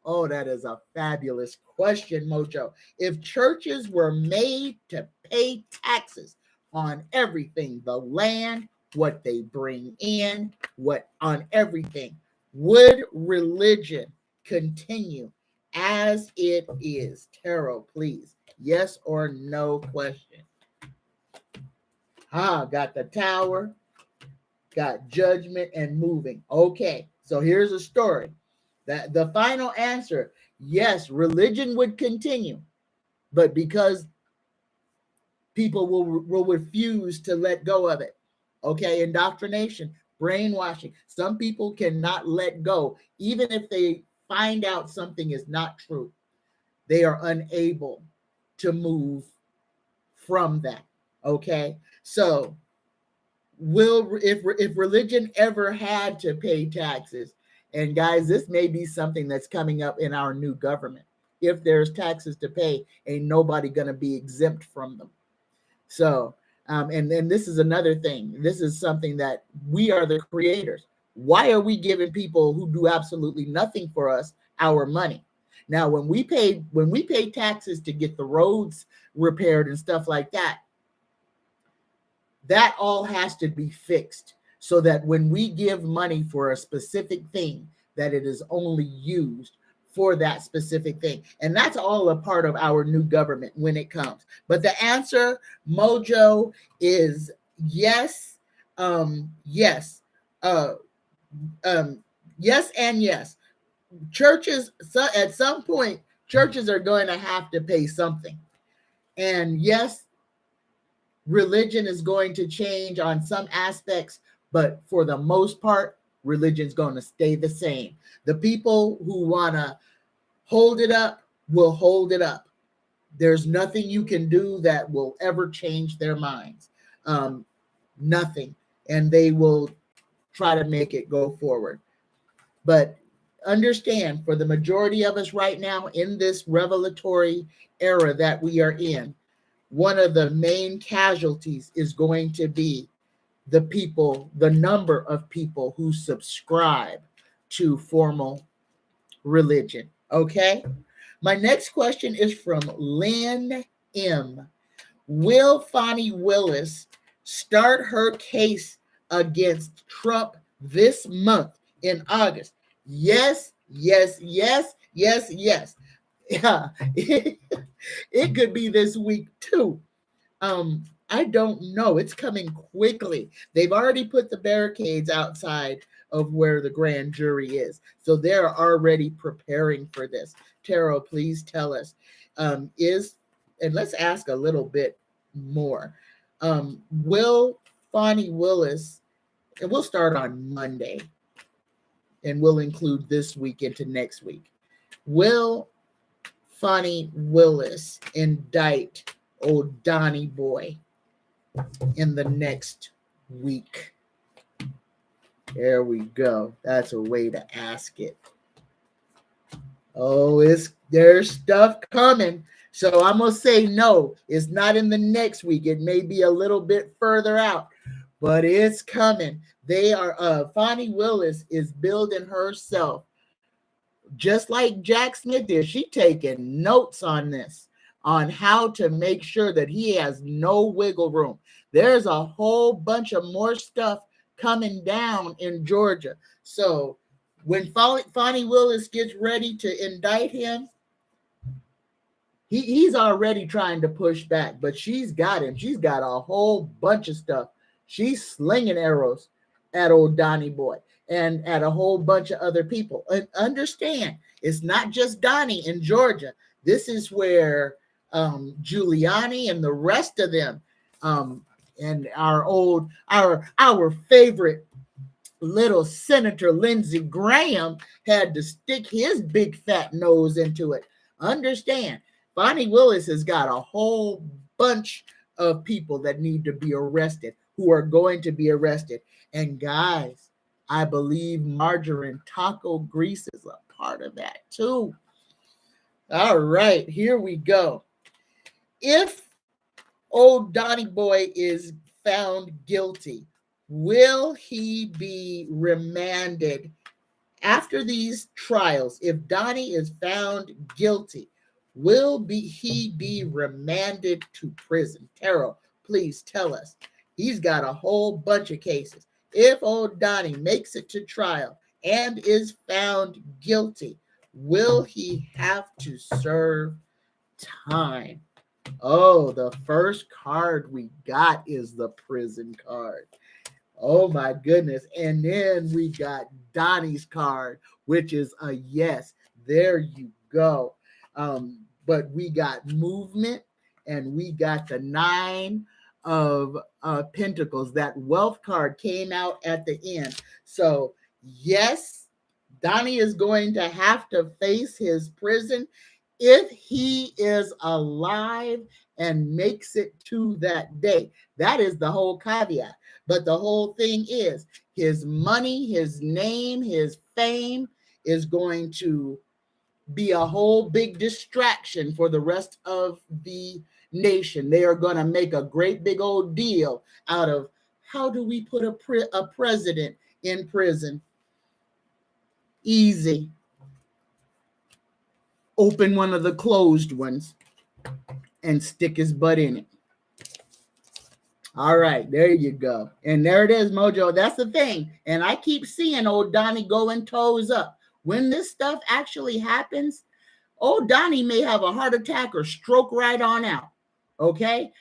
Oh, that is a fabulous question, Mojo. If churches were made to pay taxes on everything, the land, what they bring in, what on everything, would religion continue as it is? Tarot, please. Yes or no question. Got the tower, got judgment and moving. Okay, so here's a story. That the final answer, yes, religion would continue, but because people will refuse to let go of it. Okay, indoctrination, brainwashing. Some people cannot let go, even if they find out something is not true. They are unable to move from that. Okay, so if religion ever had to pay taxes, and guys, this may be something that's coming up in our new government. If there's taxes to pay, ain't nobody gonna be exempt from them. So, and this is another thing. This is something that we are the creators. Why are we giving people who do absolutely nothing for us our money? Now, when we pay taxes to get the roads repaired and stuff like that, that all has to be fixed so that when we give money for a specific thing, that it is only used for that specific thing. And that's all a part of our new government when it comes. But the answer, Mojo, is yes, yes, yes, and yes. Churches, at some point, churches are going to have to pay something. And yes, religion is going to change on some aspects, but for the most part, religion's going to stay the same. The people who want to hold it up will hold it up. There's nothing you can do that will ever change their minds. Nothing. And they will try to make it go forward. But understand, for the majority of us right now in this revelatory era that we are in, one of the main casualties is going to be the number of people who subscribe to formal religion. Okay. My next question is from Lynn M. Will Fani Willis start her case against Trump this month in August? Yes, yes, yes, yes, yes. Yeah, it could be this week too. I don't know. It's coming quickly. They've already put the barricades outside of where the grand jury is. So they're already preparing for this. Taro, please tell us. And let's ask a little bit more. Will Fani Willis, and we'll start on Monday, and we'll include this week into next week. Will Fani Willis indict old Donnie Boy in the next week? There we go. That's a way to ask it. Oh, there's stuff coming. So I'm going to say no. It's not in the next week. It may be a little bit further out, but it's coming. They are, Fani Willis is building herself just like Jack Smith did. She taking notes on this, on how to make sure that he has no wiggle room. There's a whole bunch of more stuff coming down in Georgia. So when Fani Willis gets ready to indict him, he's already trying to push back, but she's got him. She's got a whole bunch of stuff. She's slinging arrows at old Donnie Boy and at a whole bunch of other people. And understand, it's not just Donnie in Georgia. This is where Giuliani and the rest of them, and our favorite little Senator Lindsey Graham had to stick his big fat nose into it. Understand, Fani Willis has got a whole bunch of people that need to be arrested, who are going to be arrested. And guys, I believe margarine taco grease is a part of that too. All right, here we go. If old Donnie Boy is found guilty, will he be remanded after these trials? If Donnie is found guilty, will he be remanded to prison? Terrell, please tell us. He's got a whole bunch of cases. If old Donnie makes it to trial and is found guilty, will he have to serve time? Oh, the first card we got is the prison card. Oh my goodness. And then we got Donnie's card, which is a yes. There you go. But we got movement and we got the 9 of Pentacles. That wealth card came out at the end. So, yes, Donnie is going to have to face his prison if he is alive and makes it to that day. That is the whole caveat. But the whole thing is his money, his name, his fame is going to be a whole big distraction for the rest of the nation. They are going to make a great big old deal out of how do we put a president in prison? Easy. Open one of the closed ones and stick his butt in it. All right, there you go. And there it is, Mojo. That's the thing. And I keep seeing old Donnie going toes up. When this stuff actually happens, old Donnie may have a heart attack or stroke right on out. Okay?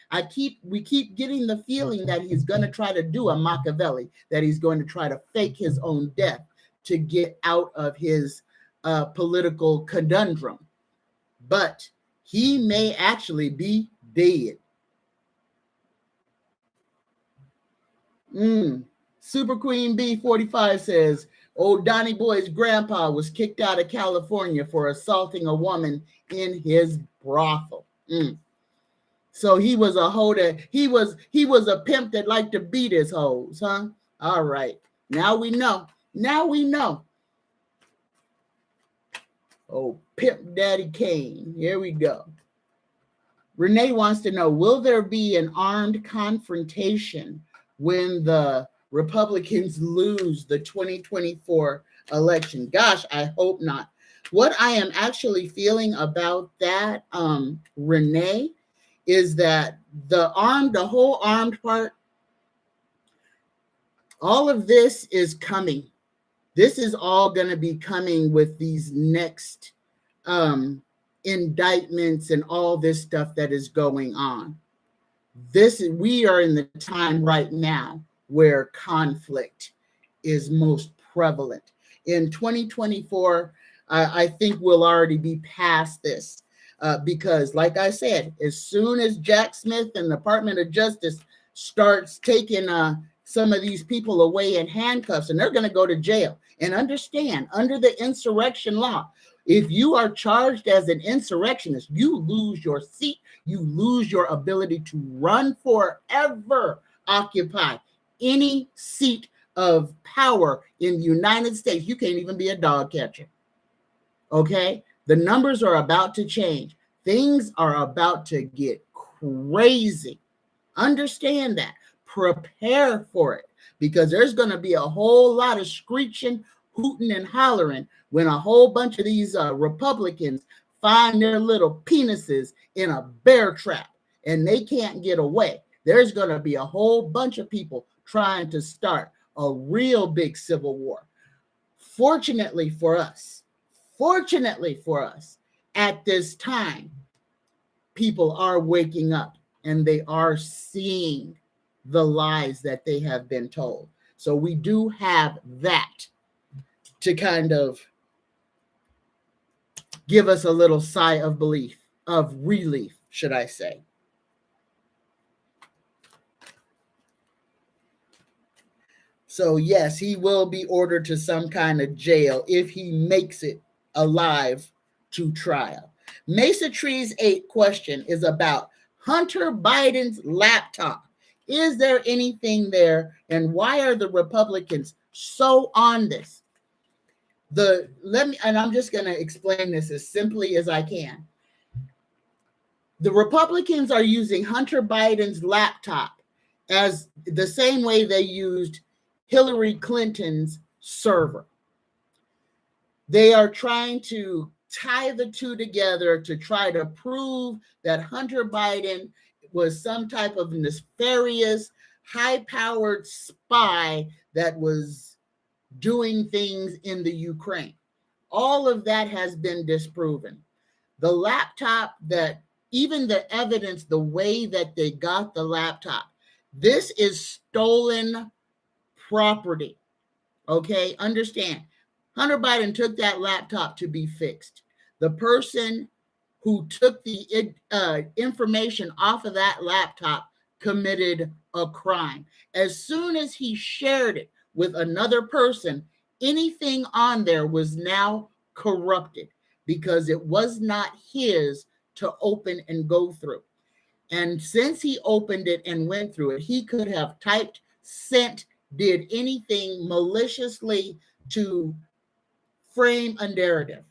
We keep getting the feeling that he's going to try to do a Machiavelli, that he's going to try to fake his own death to get out of his political conundrum. But he may actually be dead. Super Queen B45 says, old Donnie Boy's grandpa was kicked out of California for assaulting a woman in his brothel. So he was a hoe that he was a pimp that liked to beat his hoes, huh? All right. Now we know. Oh, Pimp Daddy Kane. Here we go. Renee wants to know, will there be an armed confrontation when the Republicans lose the 2024 election? Gosh, I hope not. What I am actually feeling about that, Renee, is that the whole armed part, all of this is coming. This is all going to be coming with these next indictments and all this stuff that is going on. We are in the time right now where conflict is most prevalent. In 2024, I think we'll already be past this because, like I said, as soon as Jack Smith and the Department of Justice starts taking some of these people away in handcuffs, and they're going to go to jail. And understand, under the insurrection law, if you are charged as an insurrectionist, you lose your seat, you lose your ability to run forever, occupy any seat of power in the United States. You can't even be a dog catcher. Okay? The numbers are about to change. Things are about to get crazy. Understand that. Prepare for it, because there's going to be a whole lot of screeching, hooting, and hollering when a whole bunch of these Republicans find their little penises in a bear trap and they can't get away. There's going to be a whole bunch of people trying to start a real big civil war. Fortunately for us, at this time, people are waking up and they are seeing the lies that they have been told. So we do have that to kind of give us a little sigh of relief, should I say. So yes, he will be ordered to some kind of jail if he makes it alive to trial. Mesa Tree's 8 question is about Hunter Biden's laptop. Is there anything there, and why are the Republicans so on this? And I'm just going to explain this as simply as I can. The Republicans are using Hunter Biden's laptop as the same way they used Hillary Clinton's server. They are trying to tie the two together to try to prove that Hunter Biden was some type of nefarious, high-powered spy that was doing things in the Ukraine. All of that has been disproven. The laptop that even the evidence, the way that they got the laptop. This is stolen property. Okay, understand. Hunter Biden took that laptop to be fixed. The person who took the information off of that laptop committed a crime. As soon as he shared it with another person, anything on there was now corrupted because it was not his to open and go through. And since he opened it and went through it, he could have typed, sent, did anything maliciously to frame a narrative.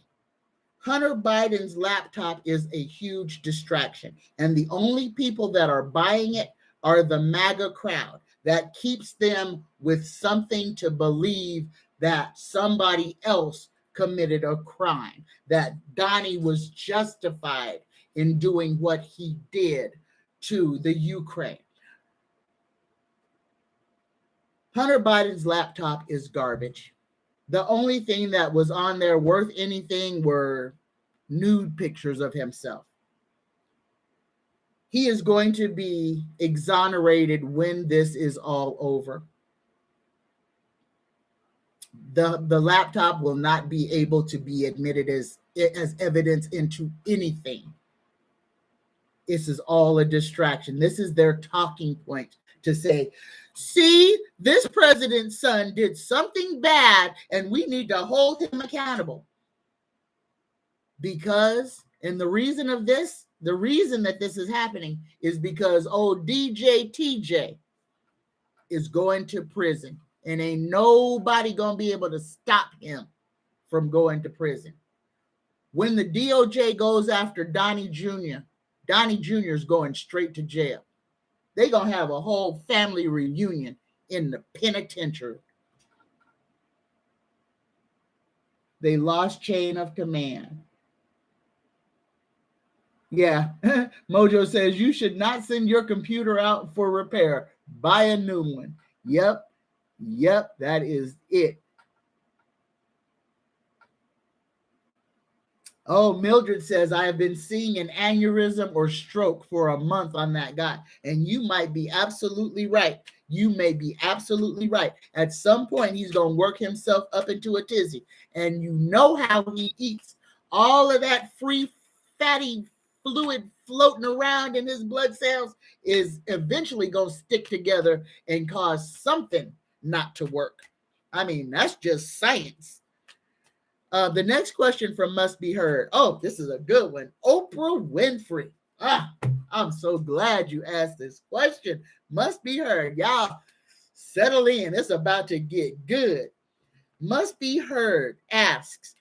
Hunter Biden's laptop is a huge distraction, and the only people that are buying it are the MAGA crowd. That keeps them with something to believe that somebody else committed a crime, that Donnie was justified in doing what he did to the Ukraine. Hunter Biden's laptop is garbage. The only thing that was on there worth anything were nude pictures of himself. He is going to be exonerated when this is all over. The laptop will not be able to be admitted as evidence into anything. This is all a distraction. This is their talking point to say, see, this president's son did something bad and we need to hold him accountable. Because, and the reason that this is happening is because old DJ TJ is going to prison and ain't nobody gonna be able to stop him from going to prison. When the DOJ goes after Donnie Jr. is going straight to jail. They're gonna have a whole family reunion in the penitentiary. They lost chain of command. Yeah, Mojo says you should not send your computer out for repair. Buy a new one. Yep, that is it. Oh, Mildred says, I have been seeing an aneurysm or stroke for a month on that guy. And you might be absolutely right. You may be absolutely right. At some point, he's going to work himself up into a tizzy. And you know how he eats. All of that free fatty fluid floating around in his blood cells is eventually going to stick together and cause something not to work. I mean, that's just science. The next question from Must Be Heard. Oh, this is a good one. Oprah Winfrey. I'm so glad you asked this question. Must Be Heard. Y'all settle in. It's about to get good. Must Be Heard asks,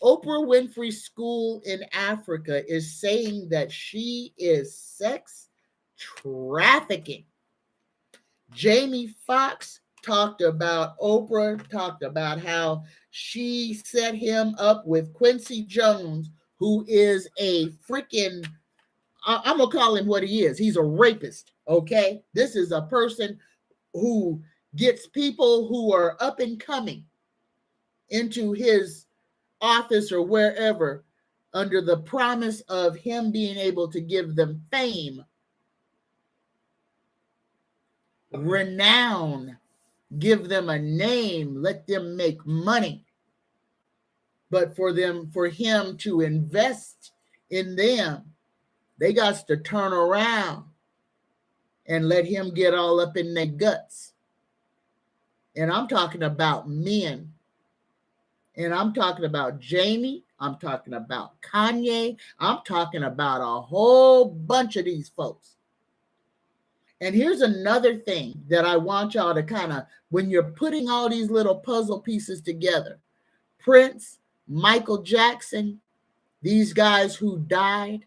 Oprah Winfrey School in Africa is saying that she is sex trafficking. Jamie Foxx talked about how she set him up with Quincy Jones, who is a freaking, I'm going to call him what he is. He's a rapist, okay? This is a person who gets people who are up and coming into his office or wherever under the promise of him being able to give them fame, renown, give them a name, let them make money. But for him to invest in them, they got to turn around and let him get all up in their guts. And I'm talking about men. And I'm talking about Jamie. I'm talking about Kanye. I'm talking about a whole bunch of these folks. And here's another thing that I want y'all to kind of, when you're putting all these little puzzle pieces together, Prince, Michael Jackson, these guys who died,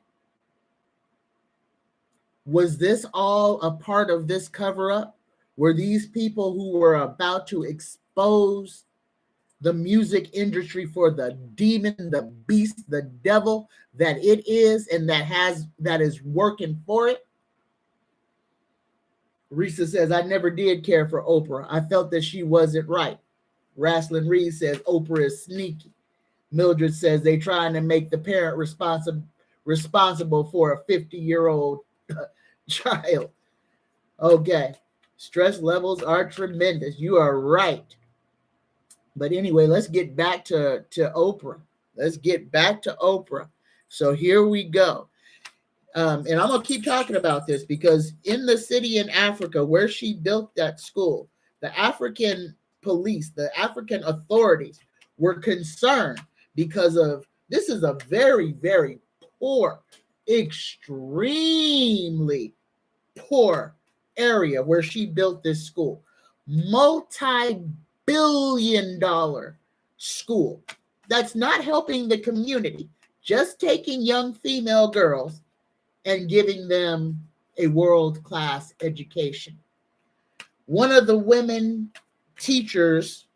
was this all a part of this cover-up? Were these people who were about to expose the music industry for the demon, the beast, the devil that it is and that is working for it? Risa says, I never did care for Oprah. I felt that she wasn't right. Raslin Reed says, Oprah is sneaky. Mildred says, they trying to make the parent responsible for a 50-year-old child. Okay. Stress levels are tremendous. You are right. But anyway, let's get back to Oprah. Let's get back to Oprah. So here we go. And I'm going to keep talking about this because in the city in Africa where she built that school, the African police, the African authorities were concerned because of this is a very, very poor, extremely poor area where she built this school. Multi-billion-dollar school that's not helping the community, just taking young female girls and giving them a world-class education. One of the women teachers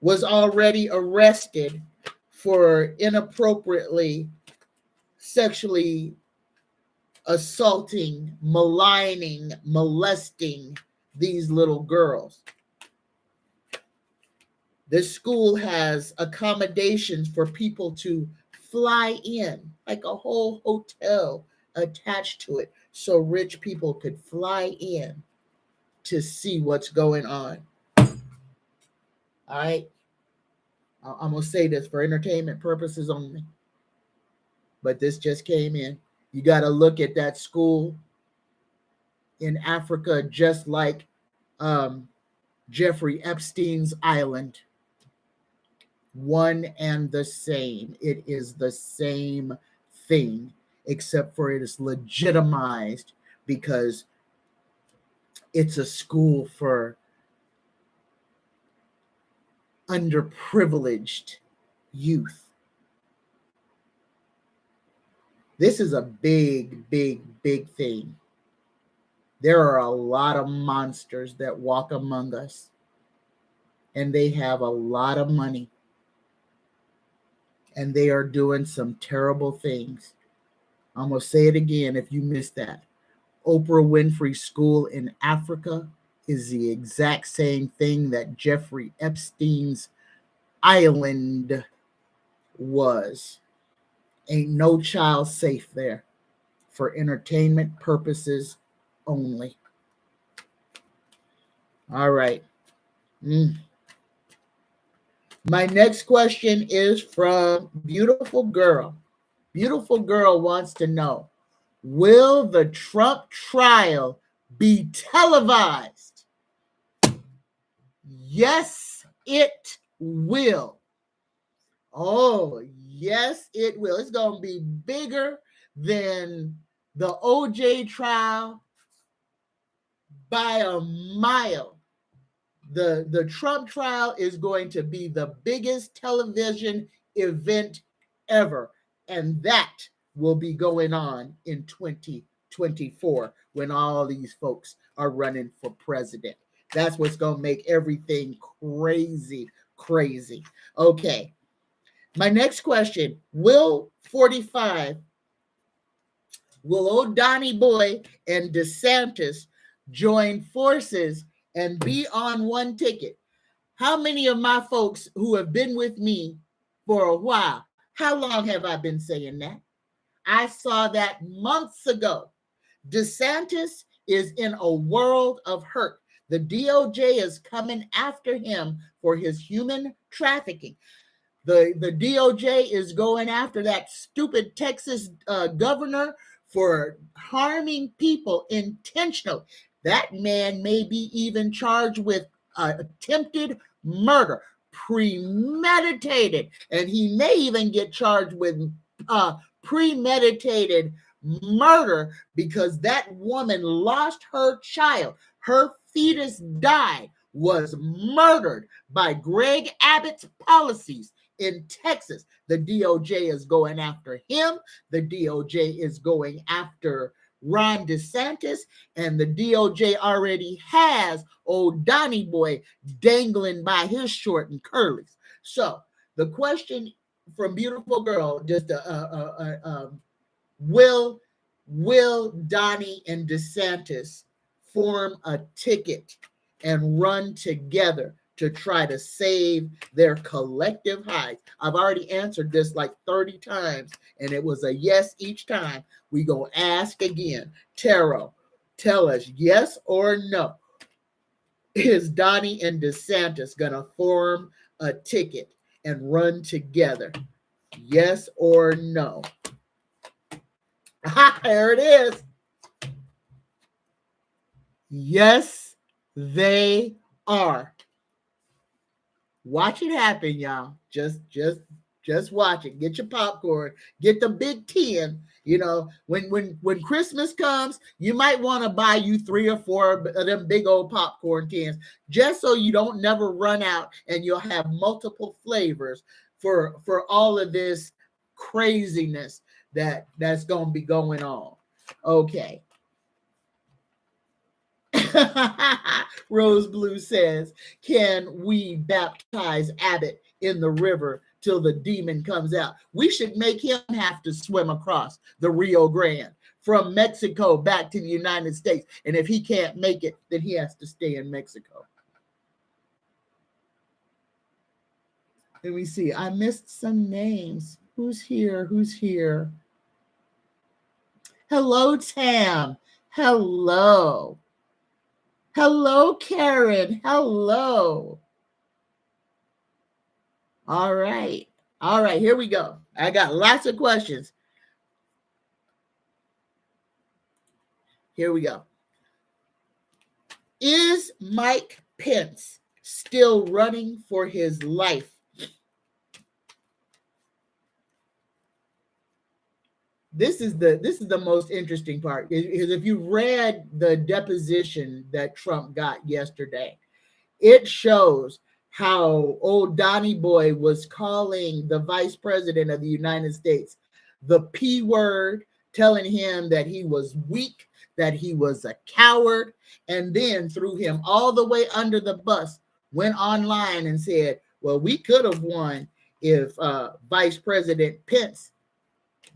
was already arrested for inappropriately sexually assaulting, maligning, molesting these little girls. This school has accommodations for people to fly in, like a whole hotel attached to it, so rich people could fly in to see what's going on. All right. I'm going to say this for entertainment purposes only, but this just came in. You got to look at that school in Africa, just like Jeffrey Epstein's island. One and the same. It is the same thing, except for it is legitimized because it's a school for underprivileged youth. This is a big, big, big thing. There are a lot of monsters that walk among us, and they have a lot of money, and they are doing some terrible things. I'm going to say it again if you missed that. Oprah Winfrey School in Africa is the exact same thing that Jeffrey Epstein's island was. Ain't no child safe there for entertainment purposes only. All right. My next question is from Beautiful Girl. Beautiful Girl wants to know, will the Trump trial be televised? Yes, it will. Oh, yes, it will. It's going to be bigger than the OJ trial by a mile. The Trump trial is going to be the biggest television event ever. And that will be going on in 2024 when all these folks are running for president. That's what's going to make everything crazy, crazy. Okay. My next question, will old Donnie Boy and DeSantis join forces and be on one ticket? How many of my folks who have been with me for a while, how long have I been saying that? I saw that months ago. DeSantis is in a world of hurt. The DOJ is coming after him for his human trafficking. The DOJ is going after that stupid Texas governor for harming people intentionally. That man may be even charged with attempted murder, premeditated, and he may even get charged with premeditated murder because that woman lost her child. Her fetus died, was murdered by Greg Abbott's policies in Texas. The DOJ is going after him. The DOJ is going after Ron DeSantis, and the DOJ already has old Donnie Boy dangling by his short and curlies. So the question from Beautiful Girl, just will Donnie and DeSantis form a ticket and run together to try to save their collective hides? I've already answered this like 30 times, and it was a yes each time. We go ask again. Tarot, tell us yes or no. Is Donnie and DeSantis going to form a ticket and run together? Yes or no? There it is. Yes, they are. Watch it happen, y'all. Just watch it. Get your popcorn. Get the Big Ten. You know, when Christmas comes, you might want to buy you 3 or 4 of them big old popcorn tins, just so you don't never run out, and you'll have multiple flavors for all of this craziness that's going to be going on. Okay. Rose Blue says, can we baptize Abbott in the river till the demon comes out? We should make him have to swim across the Rio Grande from Mexico back to the United States. And if he can't make it, then he has to stay in Mexico. Let me see. I missed some names. Who's here? Who's here? Hello, Tam. Hello. Hello, Karen. Hello. All right. All right, here we go. I got lots of questions. Here we go. Is Mike Pence still running for his life? This is the most interesting part, because if you read the deposition that Trump got yesterday, it shows how old Donnie Boy was calling the vice president of the United States the P word, telling him that he was weak, that he was a coward, and then threw him all the way under the bus, went online and said, well, we could have won if Vice President Pence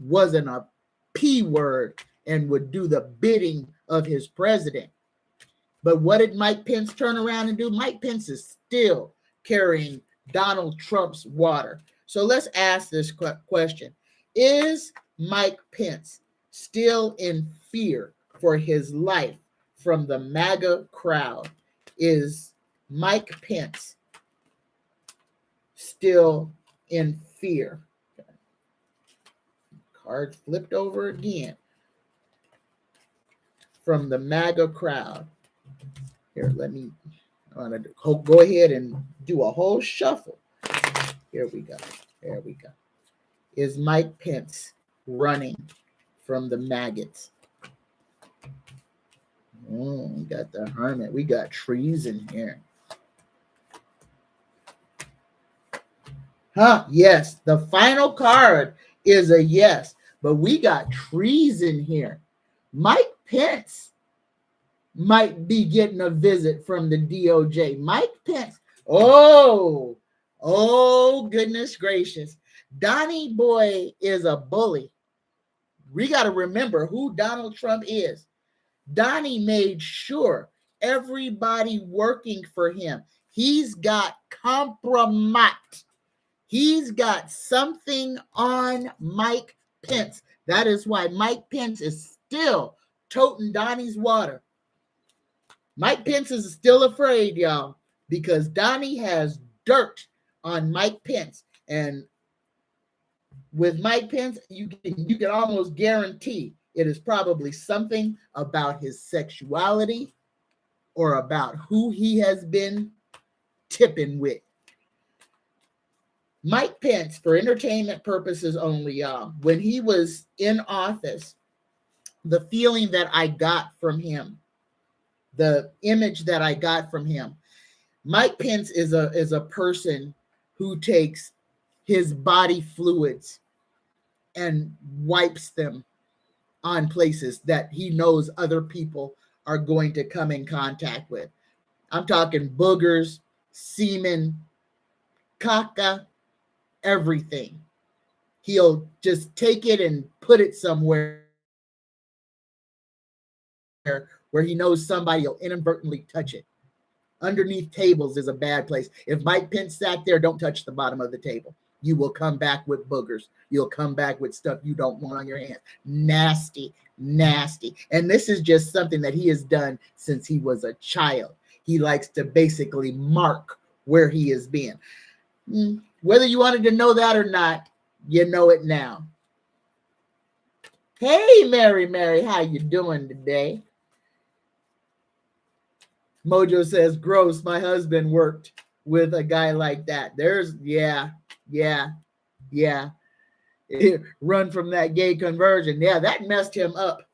wasn't a P word and would do the bidding of his president. But what did Mike Pence turn around and do? Mike Pence is still carrying Donald Trump's water. So let's ask this question. Is Mike Pence still in fear for his life from the MAGA crowd? Is Mike Pence still in fear? Card flipped over again. From the MAGA crowd. Here, I'm going to go ahead and do a whole shuffle. Here we go. There we go. Is Mike Pence running from the maggots? We got the hermit. We got treason here. Yes, the final card is a yes, but we got treason here. Mike Pence might be getting a visit from the DOJ. Mike Pence. Oh, goodness gracious. Donnie Boy is a bully. We got to remember who Donald Trump is. Donnie made sure everybody working for him, he's got compromise. He's got something on Mike Pence. That is why Mike Pence is still toting Donnie's water. Mike Pence is still afraid, y'all, because Donnie has dirt on Mike Pence. And with Mike Pence, you can almost guarantee it is probably something about his sexuality or about who he has been tipping with. Mike Pence, for entertainment purposes only, y'all, when he was in office, the feeling that I got from him, the image that I got from him, Mike Pence is a person who takes his body fluids and wipes them on places that he knows other people are going to come in contact with. I'm talking boogers, semen, caca, everything. He'll just take it and put it somewhere where he knows somebody will inadvertently touch it. Underneath tables is a bad place. If Mike Pence sat there, don't touch the bottom of the table. You will come back with boogers. You'll come back with stuff you don't want on your hands. Nasty, nasty. And this is just something that he has done since he was a child. He likes to basically mark where he has been. Whether you wanted to know that or not, you know it now. Hey, Mary, how you doing today? Mojo says, gross, my husband worked with a guy like that. There's, yeah. Run from that gay conversion. Yeah, that messed him up.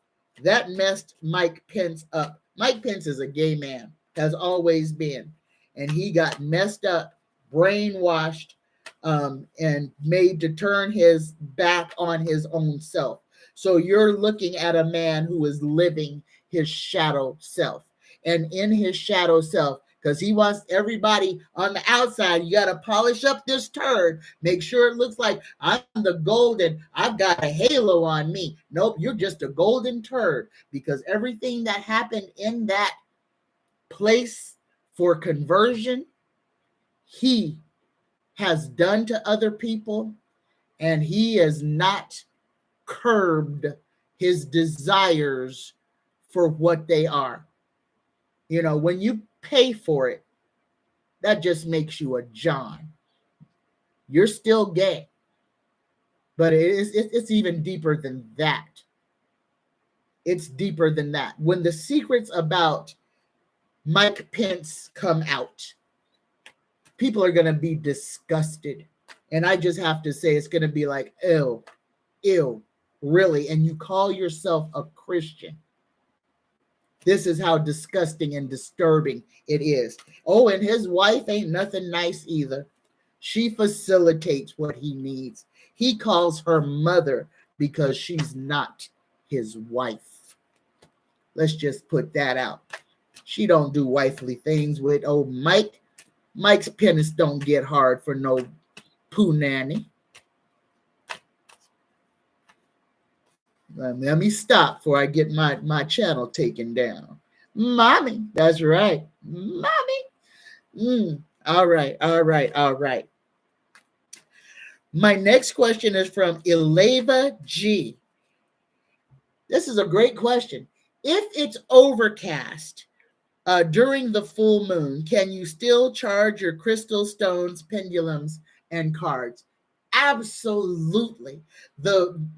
That messed Mike Pence up. Mike Pence is a gay man, has always been. And he got messed up, brainwashed, and made to turn his back on his own self. So you're looking at a man who is living his shadow self. And in his shadow self, because he wants everybody on the outside, you got to polish up this turd. Make sure it looks like I'm the golden, I've got a halo on me. Nope, you're just a golden turd, because everything that happened in that place for conversion, he has done to other people, and he has not curbed his desires for what they are. You know, when you pay for it, that just makes you a John. You're still gay, but it's even deeper than that. It's deeper than that. When the secrets about Mike Pence come out, people are going to be disgusted. And I just have to say, it's going to be like, ew, really? And you call yourself a Christian? This is how disgusting and disturbing it is. Oh, and his wife ain't nothing nice either. She facilitates what he needs. He calls her mother because she's not his wife. Let's just put that out. She don't do wifely things with old Mike. Mike's penis don't get hard for no poo nanny. Let me stop before I get my channel taken down. Mommy, that's right. Mommy. All right. My next question is from Eleva G. This is a great question. If it's overcast during the full moon, can you still charge your crystal stones, pendulums, and cards? Absolutely.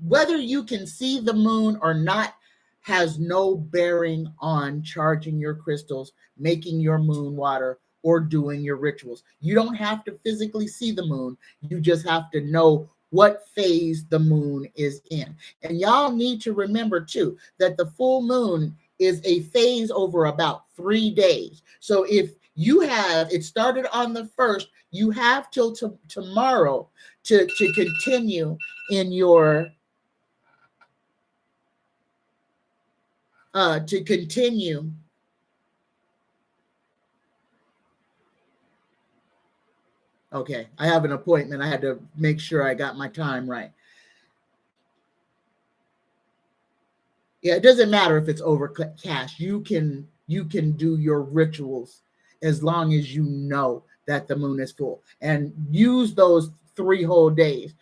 Whether you can see the moon or not has no bearing on charging your crystals, making your moon water, or doing your rituals. You don't have to physically see the moon. You just have to know what phase the moon is in. And y'all need to remember too that the full moon is a phase over about 3 days. So if you have, it started on the 1st, you have till tomorrow to continue in your Okay, I have an appointment. I had to make sure I got my time right. Yeah, it doesn't matter if it's overcast. You can do your rituals as long as you know that the moon is full, and use those 3 whole days.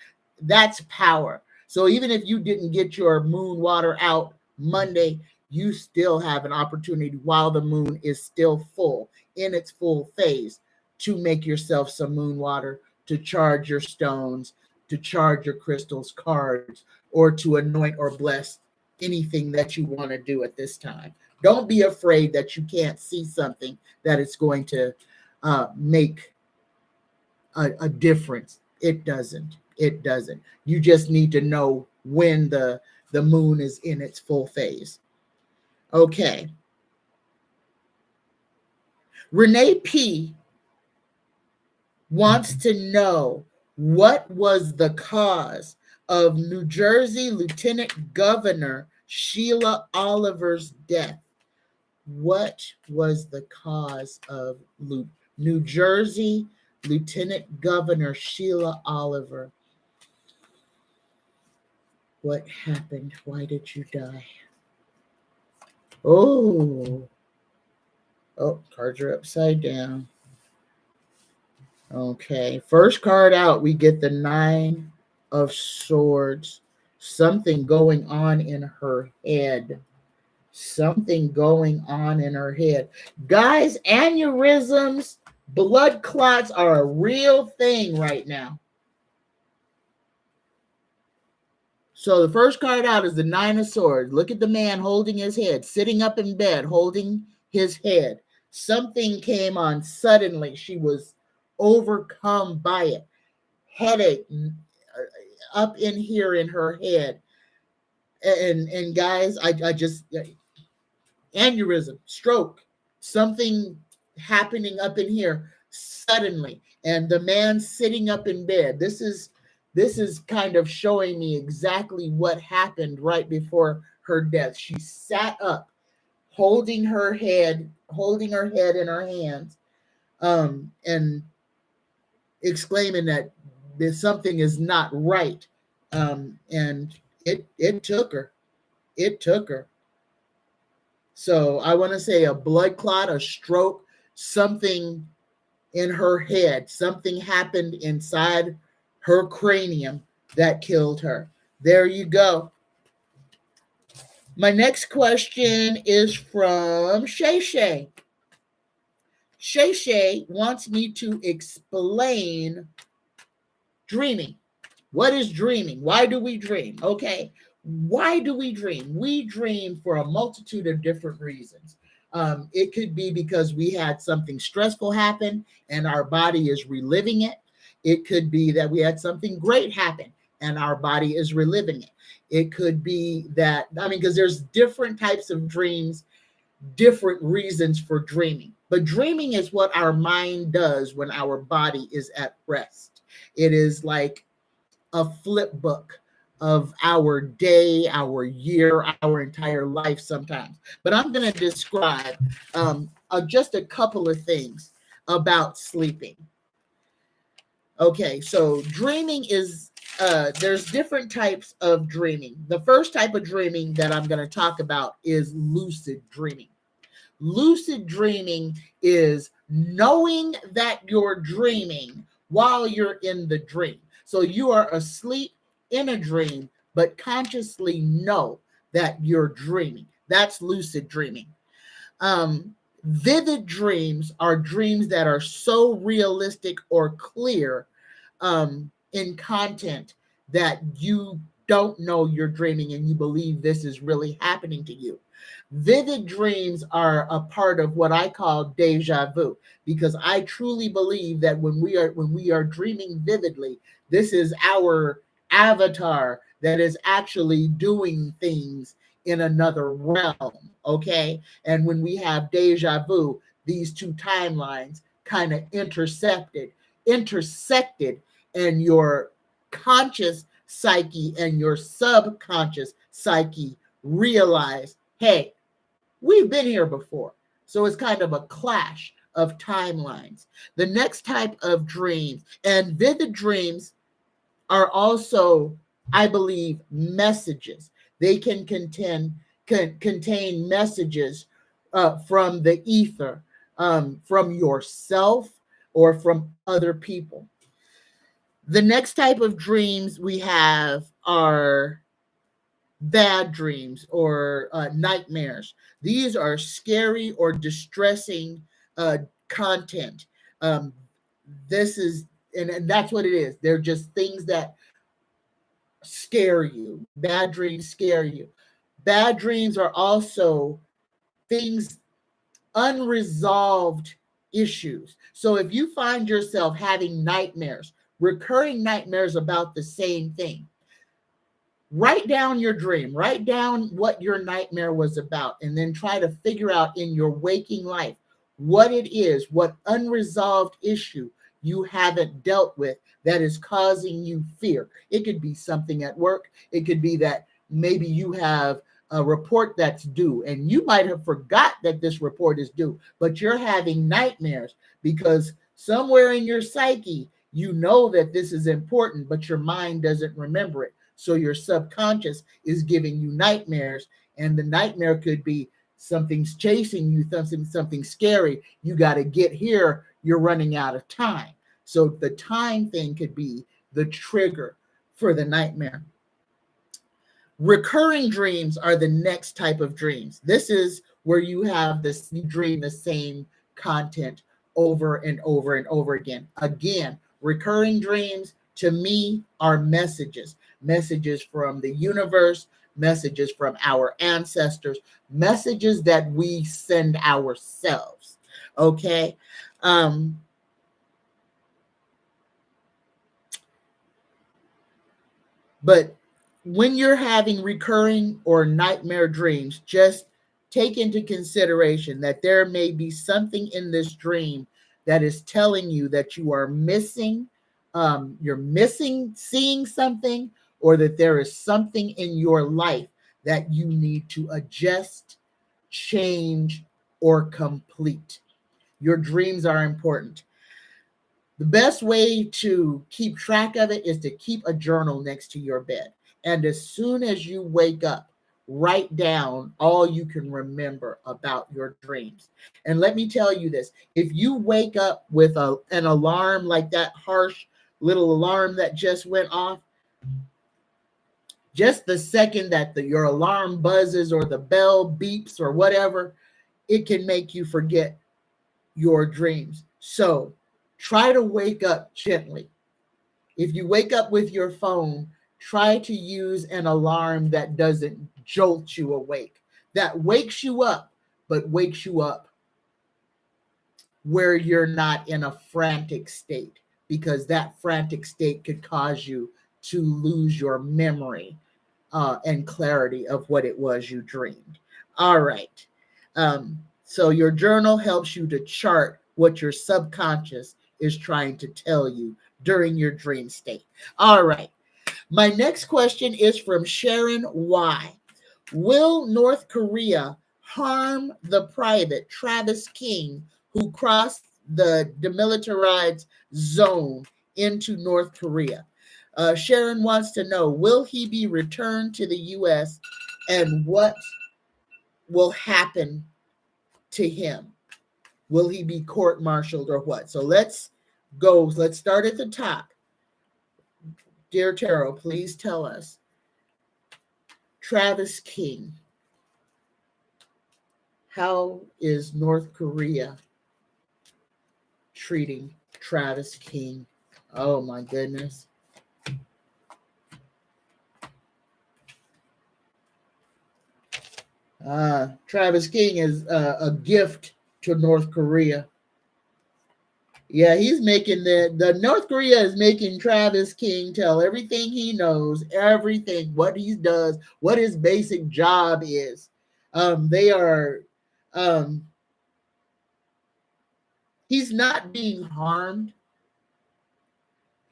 That's power. So even if you didn't get your moon water out Monday, you still have an opportunity while the moon is still full, in its full phase, to make yourself some moon water, to charge your stones, to charge your crystals, cards, or to anoint or bless anything that you want to do at this time. Don't be afraid that you can't see something that it's going to make a difference. It doesn't. You just need to know when the moon is in its full phase. Okay. Renee P wants to know, what was the cause of New Jersey Lieutenant Governor Sheila Oliver's death? What was the cause of New Jersey Lieutenant Governor Sheila Oliver? What happened? Why did you die? Oh, Oh, cards are upside down. Okay, first card out, we get the Nine of Swords. Something going on in her head. Something going on in her head. Guys, aneurysms, blood clots are a real thing right now. So the first card out is the Nine of Swords. Look at the man holding his head, sitting up in bed, holding his head. Something came on suddenly. She was overcome by it. Headache up in here in her head. And guys, I just aneurysm, stroke, something happening up in here suddenly. And the man sitting up in bed. This is kind of showing me exactly what happened right before her death. She sat up, holding her head in her hands, and exclaiming that something is not right. And it took her. It took her. So I want to say a blood clot, a stroke, something in her head, something happened inside her cranium that killed her. There you go. My next question is from Shay Shay. Shay Shay wants me to explain dreaming. What is dreaming? Why do we dream? Okay. Why do we dream? We dream for a multitude of different reasons. It could be because we had something stressful happen and our body is reliving it. It could be that we had something great happen and our body is reliving it. It could be that, because there's different types of dreams, different reasons for dreaming. But dreaming is what our mind does when our body is at rest. It is like a flip book of our day, our year, our entire life sometimes. But I'm going to describe just a couple of things about sleeping. Okay, so dreaming is, there's different types of dreaming. The first type of dreaming that I'm going to talk about is lucid dreaming. Lucid dreaming is knowing that you're dreaming while you're in the dream. So you are asleep in a dream, but consciously know that you're dreaming. That's lucid dreaming. Vivid dreams are dreams that are so realistic or clear in content that you don't know you're dreaming and you believe this is really happening to you. Vivid dreams are a part of what I call deja vu, because I truly believe that when we are dreaming vividly, this is our avatar that is actually doing things in another realm, okay? And when we have deja vu, these two timelines kind of intersected, and your conscious psyche and your subconscious psyche realize, hey, we've been here before. So it's kind of a clash of timelines. The next type of dreams, and vivid dreams are also, I believe, messages. They can contain messages from the ether, from yourself or from other people. The next type of dreams we have are bad dreams or nightmares. These are scary or distressing content. This is, and that's what it is. They're just things that scare you. Bad dreams scare you. Bad dreams are also things, unresolved issues. So if you find yourself having nightmares, recurring nightmares about the same thing, write down your dream, write down what your nightmare was about, and then try to figure out in your waking life what it is, what unresolved issue you haven't dealt with that is causing you fear. It could be something at work. It could be that maybe you have a report that's due and you might have forgot that this report is due, but you're having nightmares because somewhere in your psyche, you know that this is important, but your mind doesn't remember it. So your subconscious is giving you nightmares, and the nightmare could be something's chasing you, something scary, you got to get here, you're running out of time. So the time thing could be the trigger for the nightmare. Recurring dreams are the next type of dreams. This is where you dream the same content over and over and over again. Again, recurring dreams to me are messages from the universe, messages from our ancestors, messages that we send ourselves. Okay. But when you're having recurring or nightmare dreams, just take into consideration that there may be something in this dream that is telling you that you are missing, you're missing seeing something, or that there is something in your life that you need to adjust, change, or complete. Your dreams are important. The best way to keep track of it is to keep a journal next to your bed. And as soon as you wake up, write down all you can remember about your dreams. And let me tell you this, if you wake up with an alarm like that harsh little alarm that just went off, just the second that your alarm buzzes or the bell beeps or whatever, it can make you forget your dreams. So try to wake up gently. If you wake up with your phone, try to use an alarm that doesn't jolt you awake, that wakes you up, but wakes you up where you're not in a frantic state, because that frantic state could cause you to lose your memory and clarity of what it was you dreamed. All right. So your journal helps you to chart what your subconscious is trying to tell you during your dream state. All right. My next question is from Sharon Y. Will North Korea harm the private Travis King who crossed the demilitarized zone into North Korea? Sharon wants to know, will he be returned to the U.S. and what will happen to him? Will he be court-martialed or what? So let's go. Let's start at the top. Dear Tarot, please tell us. Travis King. How is North Korea treating Travis King? Oh my goodness. Travis King is a gift to North Korea. Yeah, he's making the North Korea is making Travis King tell everything he knows, everything, what he does, what his basic job is. They are, he's not being harmed.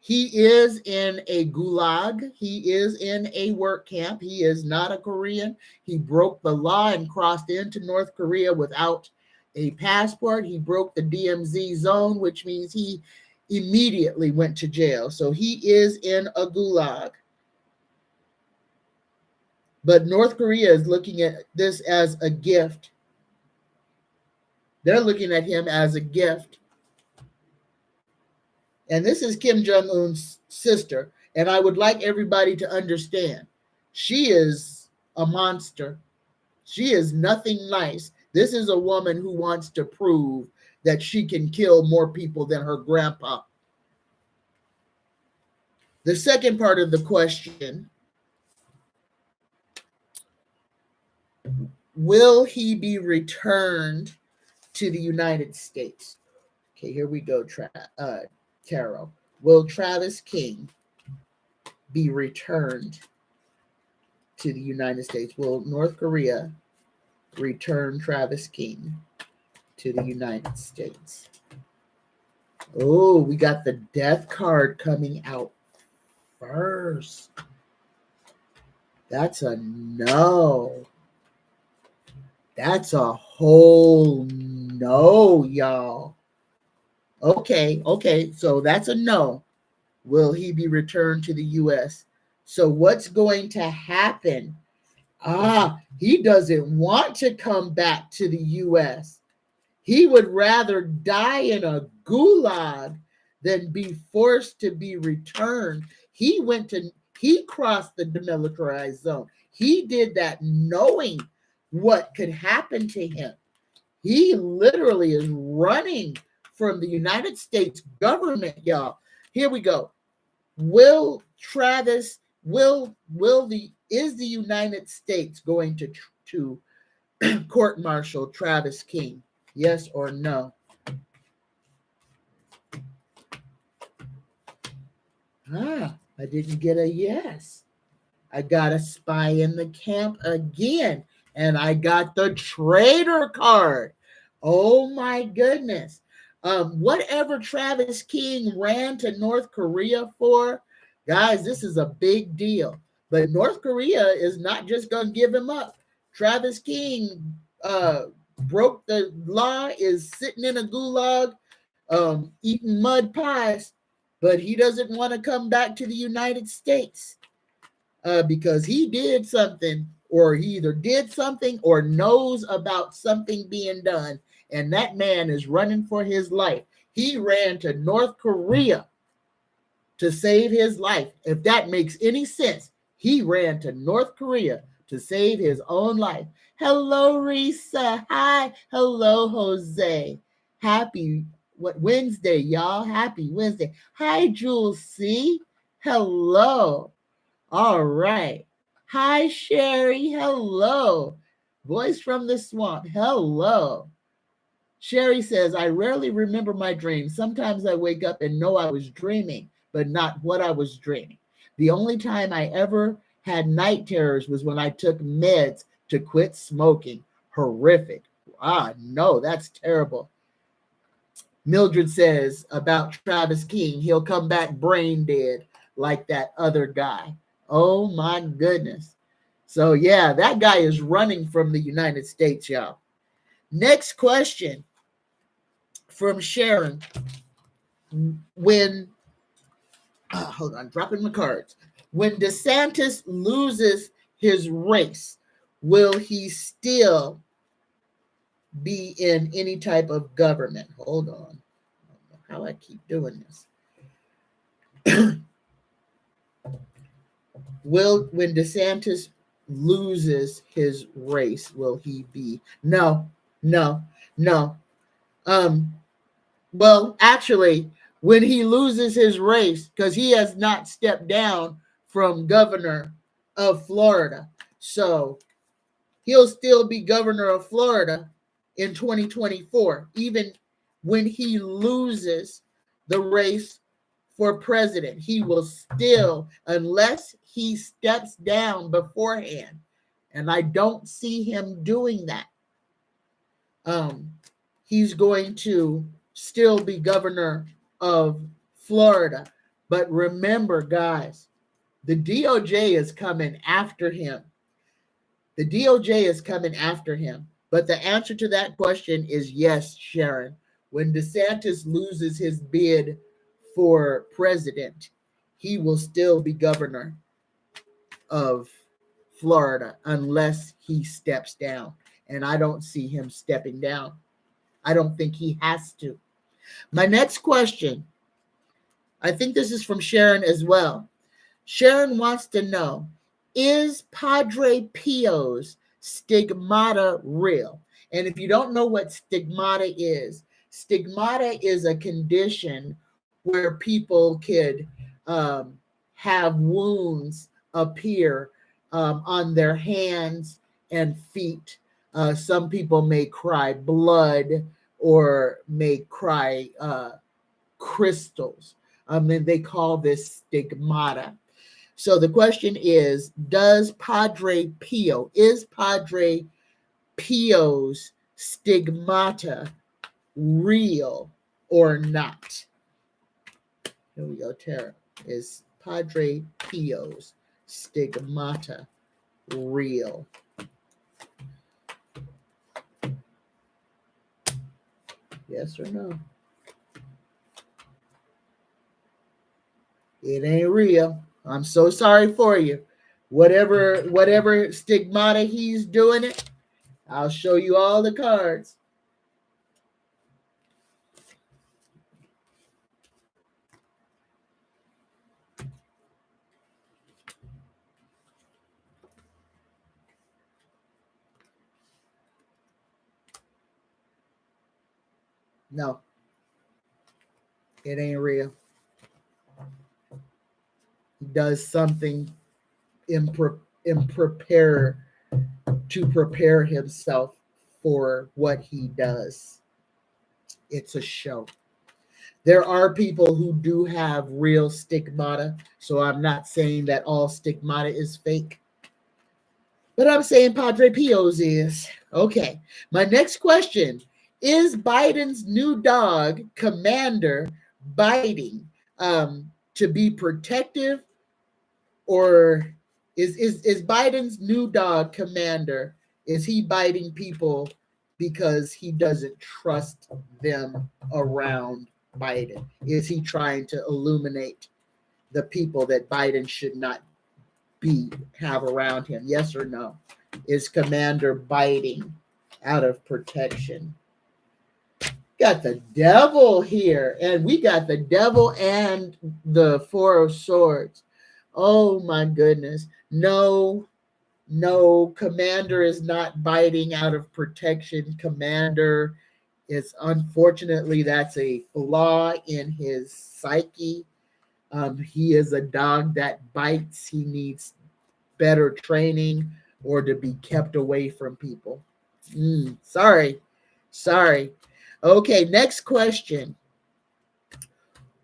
He is in a gulag. He is in a work camp. He is not a Korean. He broke the law and crossed into North Korea without a passport. He broke the DMZ zone, which means he immediately went to jail. So he is in a gulag. But North Korea is looking at this as a gift. They're looking at him as a gift. And this is Kim Jong-un's sister. And I would like everybody to understand, she is a monster. She is nothing nice. This is a woman who wants to prove that she can kill more people than her grandpa. The second part of the question, will he be returned to the United States? Okay, here we go, Tarot. Will Travis King be returned to the United States? Will North Korea return Travis King to the United States? Oh, we got the death card coming out first. That's a no. That's a whole no, y'all. Okay, so that's a no. Will he be returned to the U.S.? So what's going to happen He doesn't want to come back to the U.S. He would rather die in a gulag than be forced to be returned. He crossed the demilitarized zone. He did that knowing what could happen to him. He literally is running from the United States government, y'all. Here we go. Is the United States going to court martial Travis King? Yes or no? I didn't get a yes. I got a spy in the camp again, and I got the traitor card. Oh my goodness. Whatever Travis King ran to North Korea for, guys, this is a big deal. But North Korea is not just going to give him up. Travis King broke the law, is sitting in a gulag, eating mud pies, but he doesn't want to come back to the United States because he did something, or he either did something or knows about something being done, and that man is running for his life. He ran to North Korea to save his life. If that makes any sense, he ran to North Korea to save his own life. Hello, Risa. Hi. Hello, Jose. Happy Wednesday, y'all. Happy Wednesday. Hi, Jules C. Hello. All right. Hi, Sherry. Hello. Voice from the swamp. Hello. Sherry says, I rarely remember my dreams. Sometimes I wake up and know I was dreaming, but not what I was dreaming. The only time I ever had night terrors was when I took meds to quit smoking. Horrific. No, that's terrible. Mildred says about Travis King, he'll come back brain dead like that other guy. Oh my goodness. So yeah, that guy is running from the United States, y'all. Next question from Sharon. Hold on, dropping my cards. When DeSantis loses his race, will he still be in any type of government? Hold on. I don't know how I keep doing this. When DeSantis loses his race, will he be? No. Well, actually, when he loses his race, because he has not stepped down from governor of Florida. So he'll still be governor of Florida in 2024, even when he loses the race for president. He will still, unless he steps down beforehand, and I don't see him doing that, he's going to still be governor of Florida. But remember, guys, the DOJ is coming after him. The DOJ is coming after him. But the answer to that question is yes, Sharon. When DeSantis loses his bid for president, he will still be governor of Florida unless he steps down. And I don't see him stepping down. I don't think he has to. My next question, I think this is from Sharon as well. Sharon wants to know, is Padre Pio's stigmata real? And if you don't know what stigmata is a condition where people could have wounds appear on their hands and feet. Some people may cry blood or may cry crystals. And they call this stigmata. So the question is Padre Pio's stigmata real or not? Here we go, Tara. Is Padre Pio's stigmata real? Yes or no? It ain't real. I'm so sorry for you. Whatever stigmata he's doing it, I'll show you all the cards. No, it ain't real. He does something prepare to prepare himself for what he does. It's a show. There are people who do have real stigmata, so I'm not saying that all stigmata is fake. But I'm saying Padre Pio's is. Okay, my next question. Is Biden's new dog, Commander, biting to be protective, or is Biden's new dog, Commander, is he biting people because he doesn't trust them around Biden? Is he trying to illuminate the people that Biden should not have around him? Yes or no? Is Commander biting out of protection? Got the devil here, and we got the devil and the Four of Swords. Oh my goodness. No, Commander is not biting out of protection. Commander is, unfortunately, that's a flaw in his psyche. He is a dog that bites. He needs better training or to be kept away from people. Sorry. Okay, next question.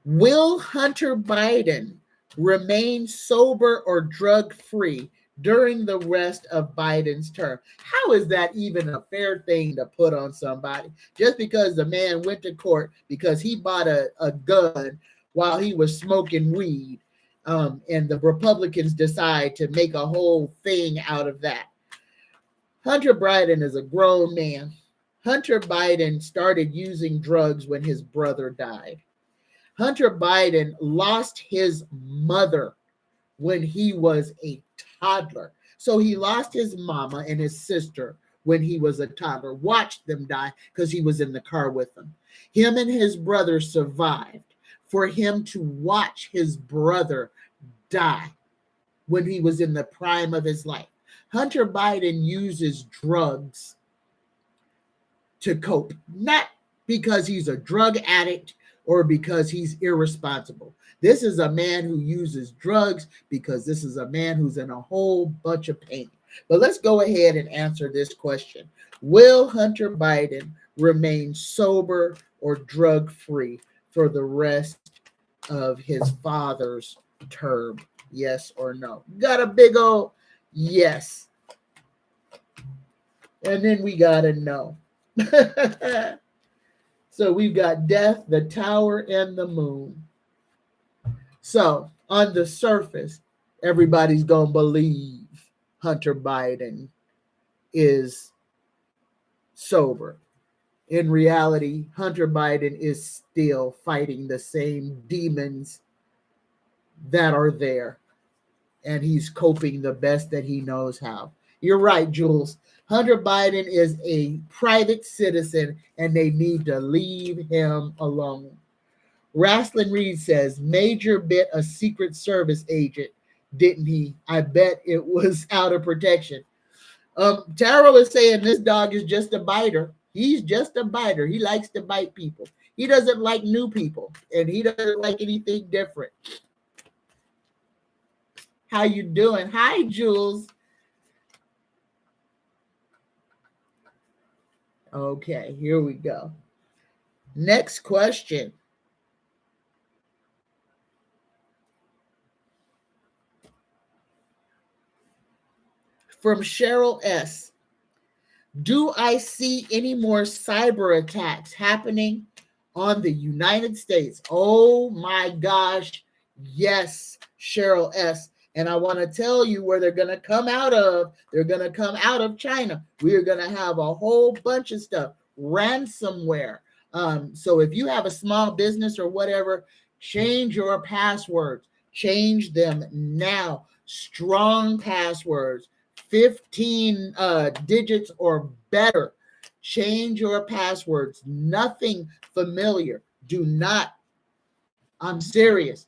Will Hunter Biden remain sober or drug-free during the rest of Biden's term? How is that even a fair thing to put on somebody? Just because the man went to court because he bought a gun while he was smoking weed, and the Republicans decide to make a whole thing out of that. Hunter Biden is a grown man. Hunter Biden started using drugs when his brother died. Hunter Biden lost his mother when he was a toddler. So he lost his mama and his sister when he was a toddler, watched them die because he was in the car with them. Him and his brother survived. For him to watch his brother die when he was in the prime of his life. Hunter Biden uses drugs to cope, not because he's a drug addict or because he's irresponsible. This is a man who uses drugs because this is a man who's in a whole bunch of pain. But let's go ahead and answer this question. Will Hunter Biden remain sober or drug-free for the rest of his father's term? Yes or no? Got a big old yes. And then we got a no. So we've got death, the tower, and the moon. So on the surface, everybody's going to believe Hunter Biden is sober. In reality, Hunter Biden is still fighting the same demons that are there, and he's coping the best that he knows how. You're right, Jules. Hunter Biden is a private citizen, and they need to leave him alone. Raslin Reed says, Major bit a Secret Service agent, didn't he? I bet it was out of protection. Terrell is saying this dog is just a biter. He's just a biter. He likes to bite people. He doesn't like new people, and he doesn't like anything different. How you doing? Hi, Jules. Okay, here we go. Next question. From Cheryl S. Do I see any more cyber attacks happening on the United States? Oh my gosh. Yes, Cheryl S. And I want to tell you where they're going to come out of. They're going to come out of China. We are going to have a whole bunch of stuff. Ransomware. So if you have a small business or whatever, change your passwords. Change them now. Strong passwords, 15 digits or better. Change your passwords. Nothing familiar. Do not. I'm serious.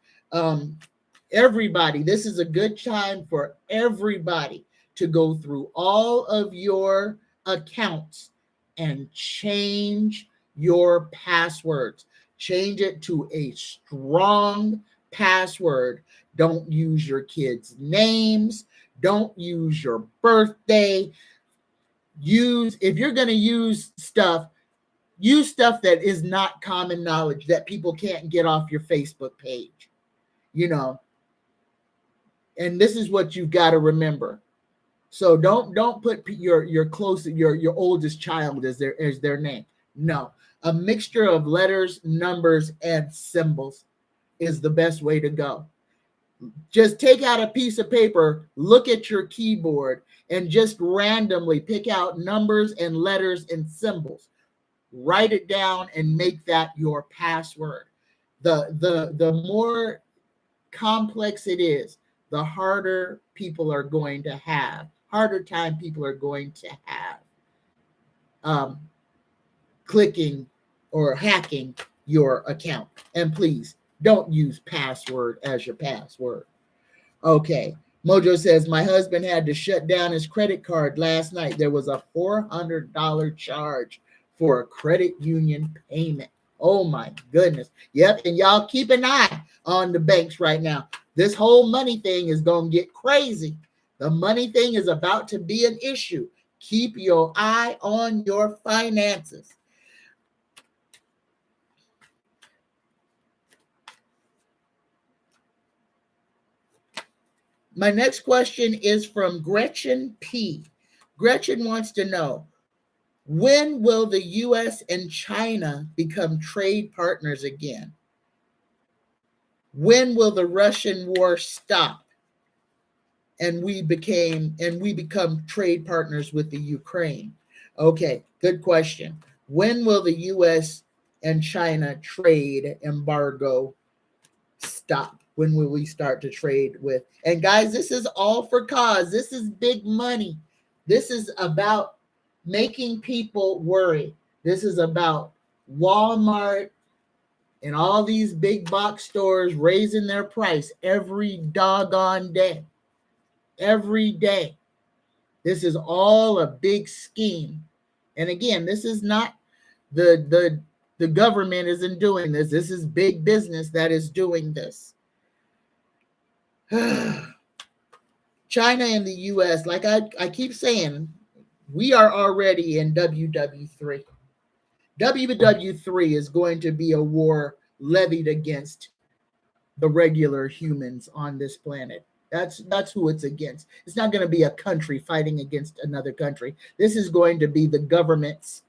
Everybody, this is a good time for everybody to go through all of your accounts and change your passwords. Change it to a strong password. Don't use your kids' names. Don't use your birthday. If you're going to use stuff that is not common knowledge, that people can't get off your Facebook page, and this is what you've got to remember. So don't put your oldest child as their name. No, a mixture of letters, numbers, and symbols is the best way to go. Just take out a piece of paper, look at your keyboard, and just randomly pick out numbers and letters and symbols. Write it down and make that your password. The more complex it is, the harder time people are going to have clicking or hacking your account. And please don't use password as your password. Okay. Mojo says, my husband had to shut down his credit card last night. There was a $400 charge for a credit union payment. Oh my goodness. Yep. And y'all keep an eye on the banks right now. This whole money thing is going to get crazy. The money thing is about to be an issue. Keep your eye on your finances. My next question is from Gretchen P. Gretchen wants to know, when will the U.S. and China become trade partners again? When will the Russian war stop and we become trade partners with the Ukraine? Okay, good question. When will the U.S. and China trade embargo stop? When will we start to trade with? And guys, this is all for cause. This is big money. This is about making people worry. This is about Walmart and all these big box stores raising their price every doggone day. Every day. This is all a big scheme. And again, this is not the government isn't doing this. This is big business that is doing this. China and the U.S., like I keep saying, we are already in WW3. WW3 is going to be a war levied against the regular humans on this planet. That's who it's against. It's not going to be a country fighting against another country. This is going to be the governments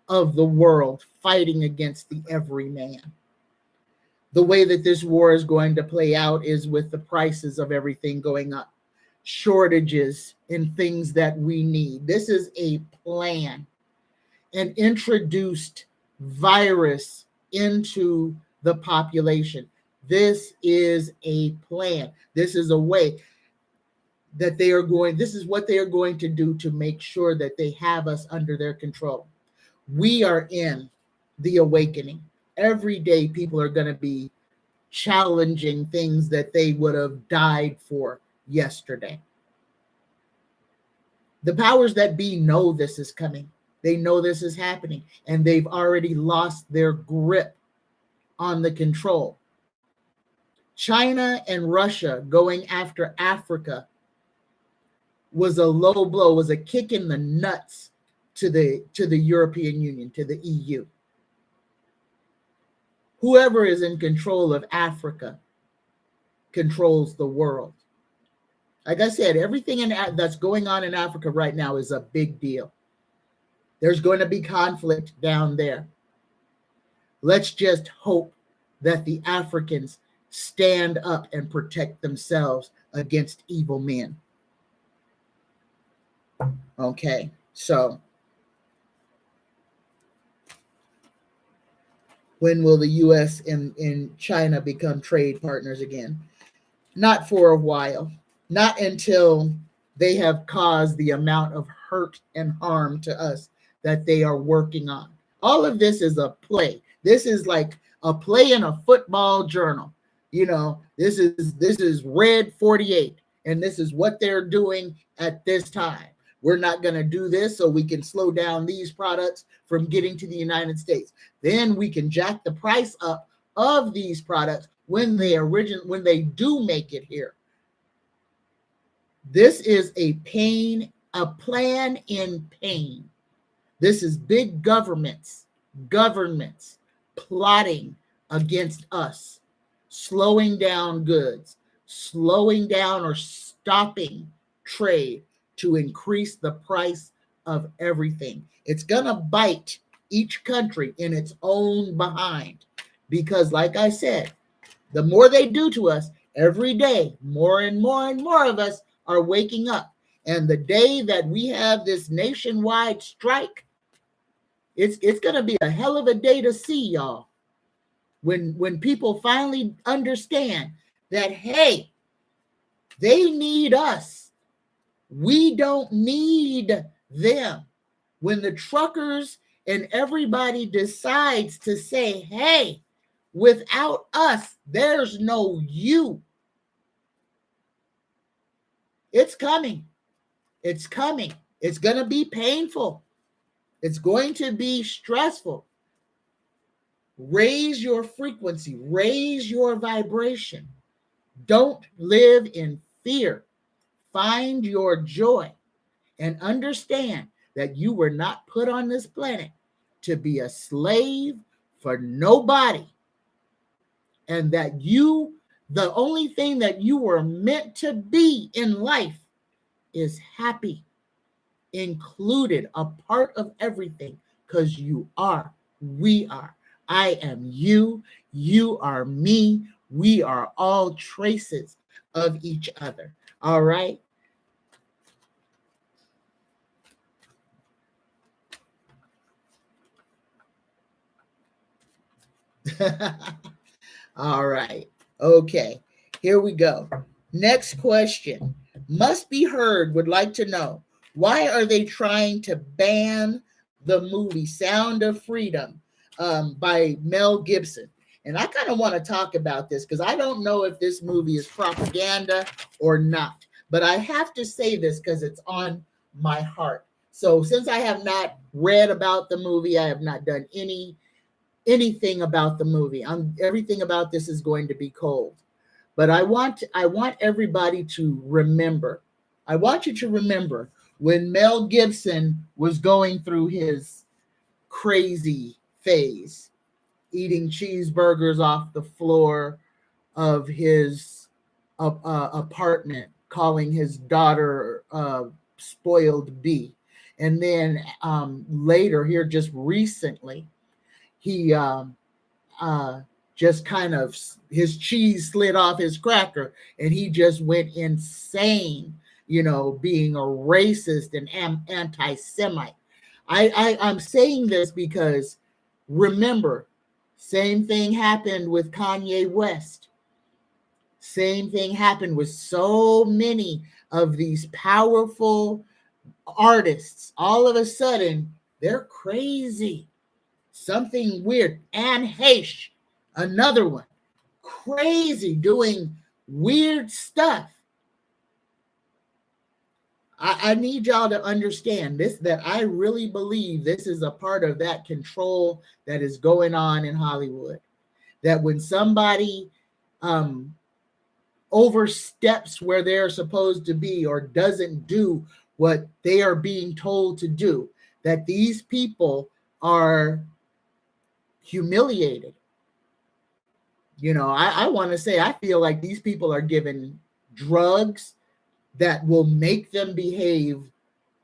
of the world fighting against the everyman. The way that this war is going to play out is with the prices of everything going up, shortages in things that we need. This is a plan, an introduced virus into the population. This is a plan. This is a way that this is what they are going to do to make sure that they have us under their control. We are in the awakening. Every day people are going to be challenging things that they would have died for yesterday. The powers that be know this is coming. They know this is happening, and they've already lost their grip on the control. China and Russia going after Africa was a low blow, was a kick in the nuts to the European Union, to the EU. Whoever is in control of Africa controls the world. Like I said, everything that's going on in Africa right now is a big deal. There's going to be conflict down there. Let's just hope that the Africans stand up and protect themselves against evil men. Okay, so when will the U.S. and China become trade partners again? Not for a while, not until they have caused the amount of hurt and harm to us that they are working on. All of this is a play. This is like a play in a football journal. You know, this is red 48, and this is what they're doing at this time. We're not going to do this so we can slow down these products from getting to the United States. Then we can jack the price up of these products when they do make it here. This is a plan in pain. This is big governments plotting against us, slowing down goods, slowing down or stopping trade to increase the price of everything. It's going to bite each country in its own behind because, like I said, the more they do to us every day, more and more and more of us are waking up. And the day that we have this nationwide strike, it's going to be a hell of a day to see, y'all. When people finally understand that, hey, they need us. We don't need them. When the truckers and everybody decides to say, hey, without us, there's no you. It's coming. It's coming. It's going to be painful. It's going to be stressful. Raise your frequency. Raise your vibration. Don't live in fear. Find your joy and understand that you were not put on this planet to be a slave for nobody. And that the only thing that you were meant to be in life is happy, included, a part of everything, because you are, we are. I am you, you are me, we are all traces of each other. All right? All right. Okay. Here we go. Next question. Must Be Heard would like to know, why are they trying to ban the movie Sound of Freedom by Mel Gibson? And I kind of want to talk about this because I don't know if this movie is propaganda or not. But I have to say this because it's on my heart. So since I have not read about the movie, I have not done anything about the movie. Everything about this is going to be cold. But I want everybody to remember. I want you to remember when Mel Gibson was going through his crazy phase, eating cheeseburgers off the floor of his apartment, calling his daughter spoiled bee. And then later here, just recently, he just kind of, his cheese slid off his cracker and he just went insane, being a racist and anti-Semite. I'm saying this because remember, same thing happened with Kanye West. Same thing happened with so many of these powerful artists. All of a sudden, they're crazy. Something weird. Anne Heche, another one, crazy, doing weird stuff. I need y'all to understand this, that I really believe this is a part of that control that is going on in Hollywood. That when somebody oversteps where they're supposed to be or doesn't do what they are being told to do, that these people are humiliated. I want to say, I feel like these people are given drugs that will make them behave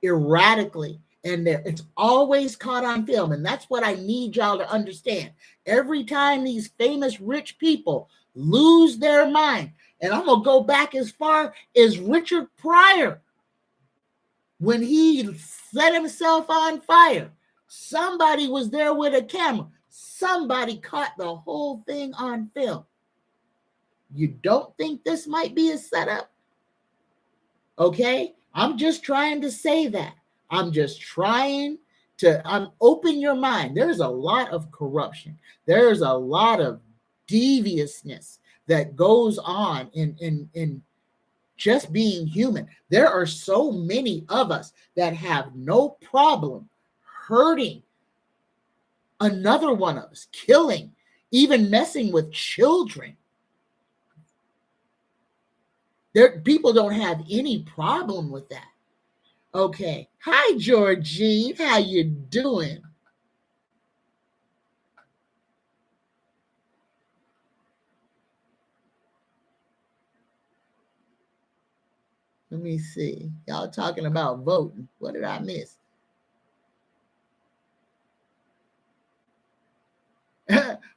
erratically. And it's always caught on film. And that's what I need y'all to understand. Every time these famous rich people lose their mind, and I'm going to go back as far as Richard Pryor, when he set himself on fire, somebody was there with a camera. Somebody caught the whole thing on film. You don't think this might be a setup? Okay? I'm just trying to say that. I'm just trying to open your mind. There's a lot of corruption. There's a lot of deviousness that goes on in just being human. There are so many of us that have no problem hurting another one of us, killing, even messing with children. People don't have any problem with that. Okay. Hi, Georgine. How you doing? Let me see. Y'all talking about voting. What did I miss?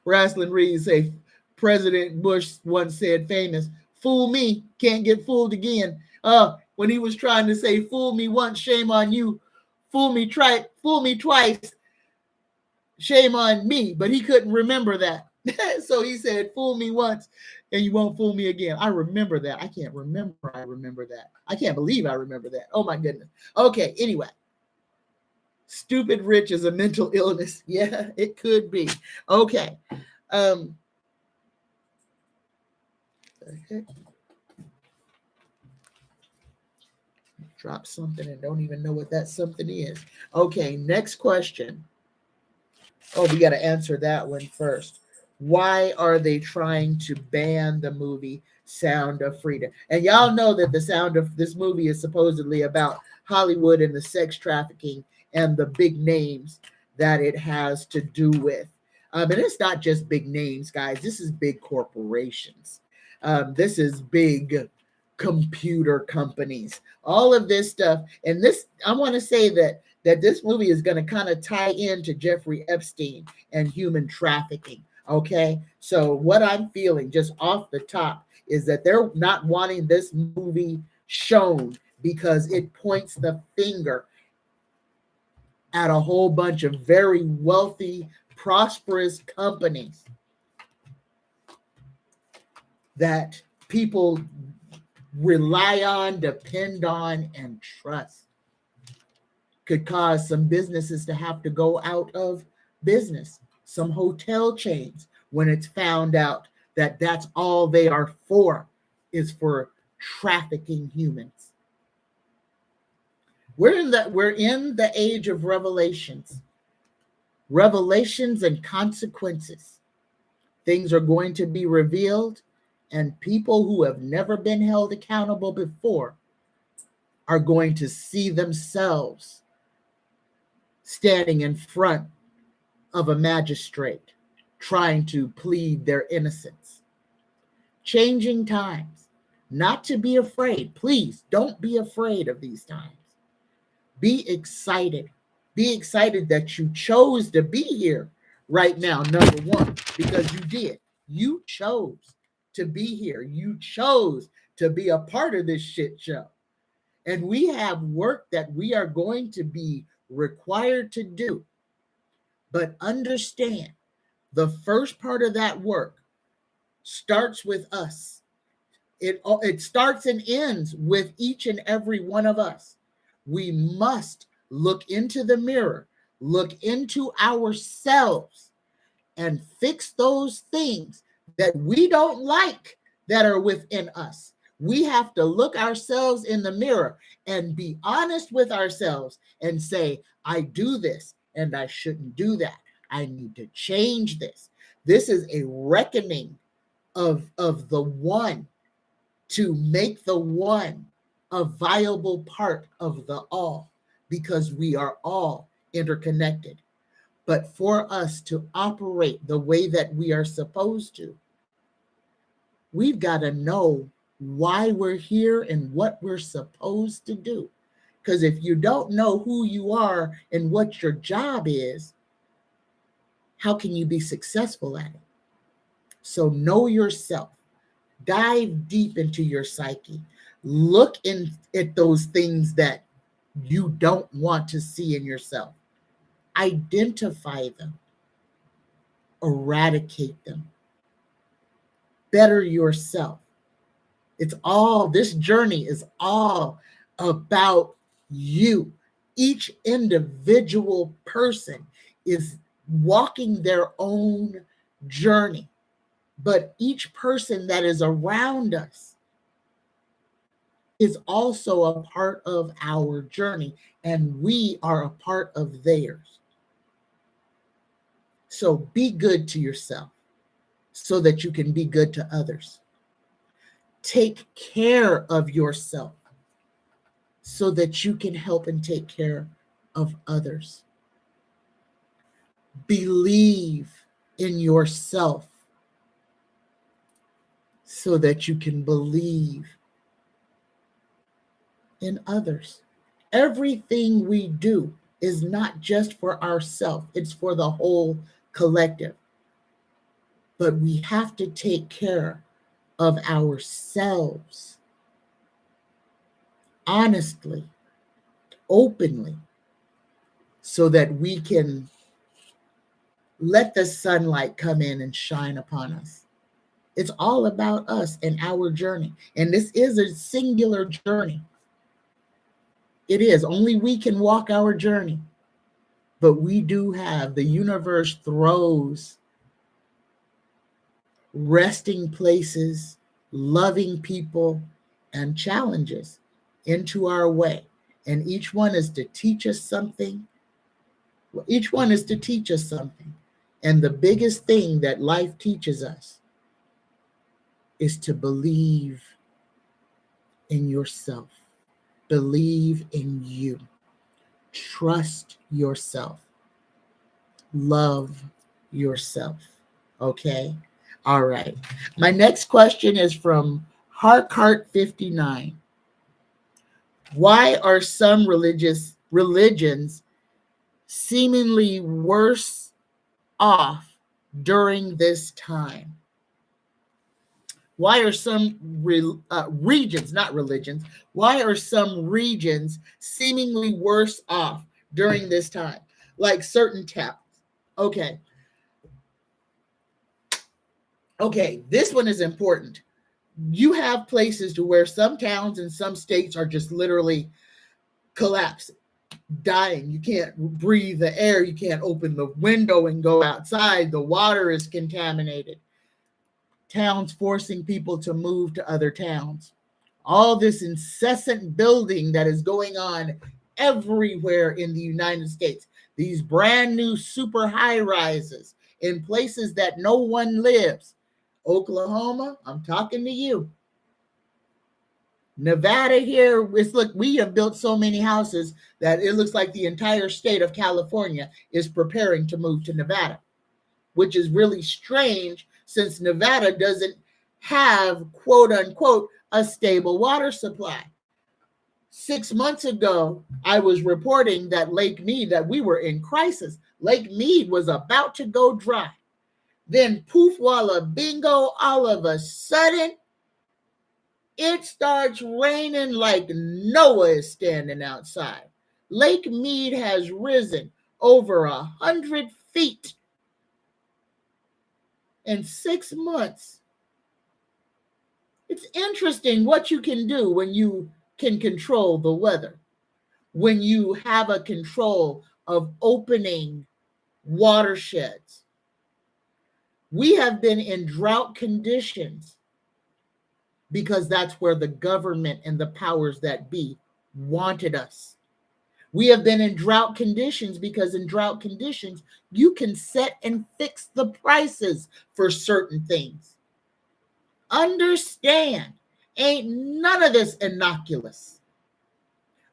Wrestling Reed say President Bush once said famous, fool me, can't get fooled again. When he was trying to say fool me once, shame on you. Fool me twice, shame on me. But he couldn't remember that. So he said, fool me once and you won't fool me again. I remember that. I can't remember. I remember that. I can't believe I remember that. Oh my goodness. Okay, anyway. Stupid rich is a mental illness. Yeah, it could be. Okay. Drop something and don't even know what that something is. Okay, next question. Oh, we got to answer that one first. Why are they trying to ban the movie Sound of Freedom? And y'all know that the sound of this movie is supposedly about Hollywood and the sex trafficking and the big names that it has to do with. And it's not just big names, guys. This is big corporations. This is big computer companies. All of this stuff. And this, I want to say that this movie is going to kind of tie into Jeffrey Epstein and human trafficking. Okay. So what I'm feeling just off the top is that they're not wanting this movie shown because it points the finger at a whole bunch of very wealthy, prosperous companies that people rely on, depend on, and trust. Could cause some businesses to have to go out of business. Some hotel chains, when it's found out that that's all they are for, is for trafficking humans. We're in the age of revelations and consequences. Things are going to be revealed, and people who have never been held accountable before are going to see themselves standing in front of a magistrate trying to plead their innocence. Changing times. Not to be afraid. Please don't be afraid of these times. Be excited. Be excited that you chose to be here right now, number one, because you did. You chose to be here. You chose to be a part of this shit show. And we have work that we are going to be required to do. But understand, the first part of that work starts with us. It starts and ends with each and every one of us. We must look into the mirror, look into ourselves, and fix those things that we don't like that are within us. We have to look ourselves in the mirror and be honest with ourselves and say, I do this and I shouldn't do that. I need to change this. This is a reckoning of the one, to make the one a viable part of the all, because we are all interconnected. But for us to operate the way that we are supposed to, we've got to know why we're here and what we're supposed to do. Because if you don't know who you are and what your job is, how can you be successful at it? So know yourself. Dive deep into your psyche. Look at those things that you don't want to see in yourself. Identify them. Eradicate them. better yourself. This journey is all about you. Each individual person is walking their own journey, but each person that is around us is also a part of our journey, and we are a part of theirs. So be good to yourself so that you can be good to others. Take care of yourself so that you can help and take care of others. Believe in yourself so that you can believe in others. Everything we do is not just for ourselves, it's for the whole collective. But we have to take care of ourselves honestly, openly, so that we can let the sunlight come in and shine upon us. It's all about us and our journey. And this is a singular journey. It is. Only we can walk our journey. But we do have, the universe throws resting places, loving people, and challenges into our way. And each one is to teach us something. Each one is to teach us something. And the biggest thing that life teaches us is to believe in yourself. Believe in you. Trust yourself. Love yourself. Okay? All right. My next question is from Heart59. Why are some religions seemingly worse off during this time? Why are some regions, not religions, why are some regions seemingly worse off during this time? Like certain towns. Okay, this one is important. You have places to where some towns and some states are just literally collapsing, dying. You can't breathe the air. You can't open the window and go outside. The water is contaminated. Towns forcing people to move to other towns. All this incessant building that is going on everywhere in the United States. These brand new super high rises in places that no one lives. Oklahoma, I'm talking to you. Nevada here, we have built so many houses that it looks like the entire state of California is preparing to move to Nevada, which is really strange since Nevada doesn't have, quote unquote, a stable water supply. 6 months ago, I was reporting that Lake Mead, that we were in crisis. Lake Mead was about to go dry. Then poof, walla, bingo, all of a sudden, it starts raining like Noah is standing outside. Lake Mead has risen over 100 feet in 6 months. It's interesting what you can do when you can control the weather, when you have a control of opening watersheds. We have been in drought conditions because that's where the government and the powers that be wanted us. We have been in drought conditions because in drought conditions, you can set and fix the prices for certain things. Understand, ain't none of this innocuous.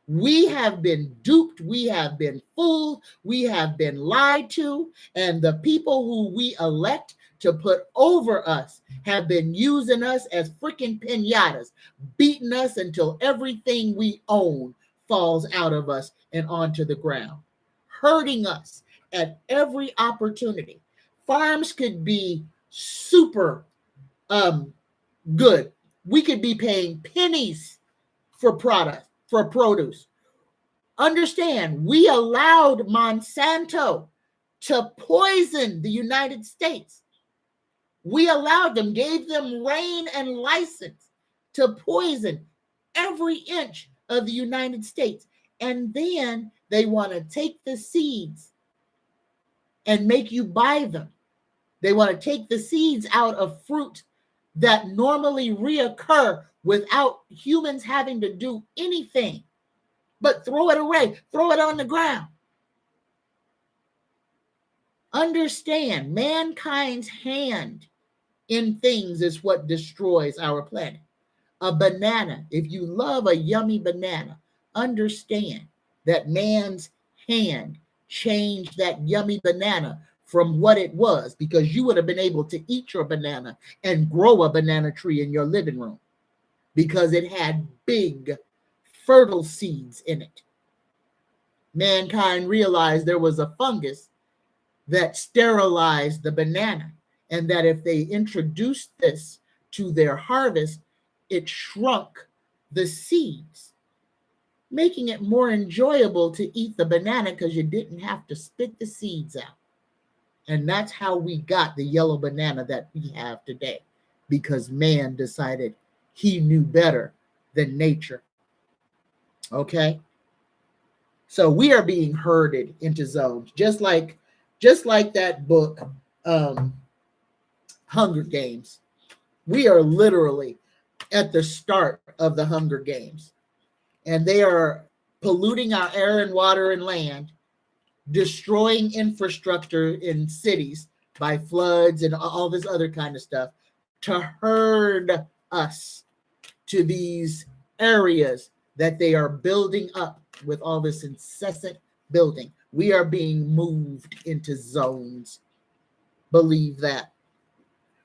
We have been duped, we have been fooled, we have been lied to, and the people who we elect to put over us have been using us as freaking piñatas, beating us until everything we own falls out of us and onto the ground, hurting us at every opportunity. Farms could be super good. We could be paying pennies for produce. Understand, we allowed Monsanto to poison the United States. We allowed them, gave them reign and license to poison every inch of the United States. And then they want to take the seeds and make you buy them. They want to take the seeds out of fruit that normally reoccur without humans having to do anything but throw it away, throw it on the ground. Understand, mankind's hand in things is what destroys our planet. A banana, if you love a yummy banana, understand that man's hand changed that yummy banana from what it was, because you would have been able to eat your banana and grow a banana tree in your living room because it had big, fertile seeds in it. Mankind realized there was a fungus that sterilized the banana, and that if they introduced this to their harvest, it shrunk the seeds, making it more enjoyable to eat the banana because you didn't have to spit the seeds out. And that's how we got the yellow banana that we have today, because man decided he knew better than nature. Okay? So we are being herded into zones, just like that book, Hunger Games. We are literally at the start of the Hunger Games, and they are polluting our air and water and land, destroying infrastructure in cities by floods and all this other kind of stuff, to herd us to these areas that they are building up with all this incessant building. We are being moved into zones. Believe that.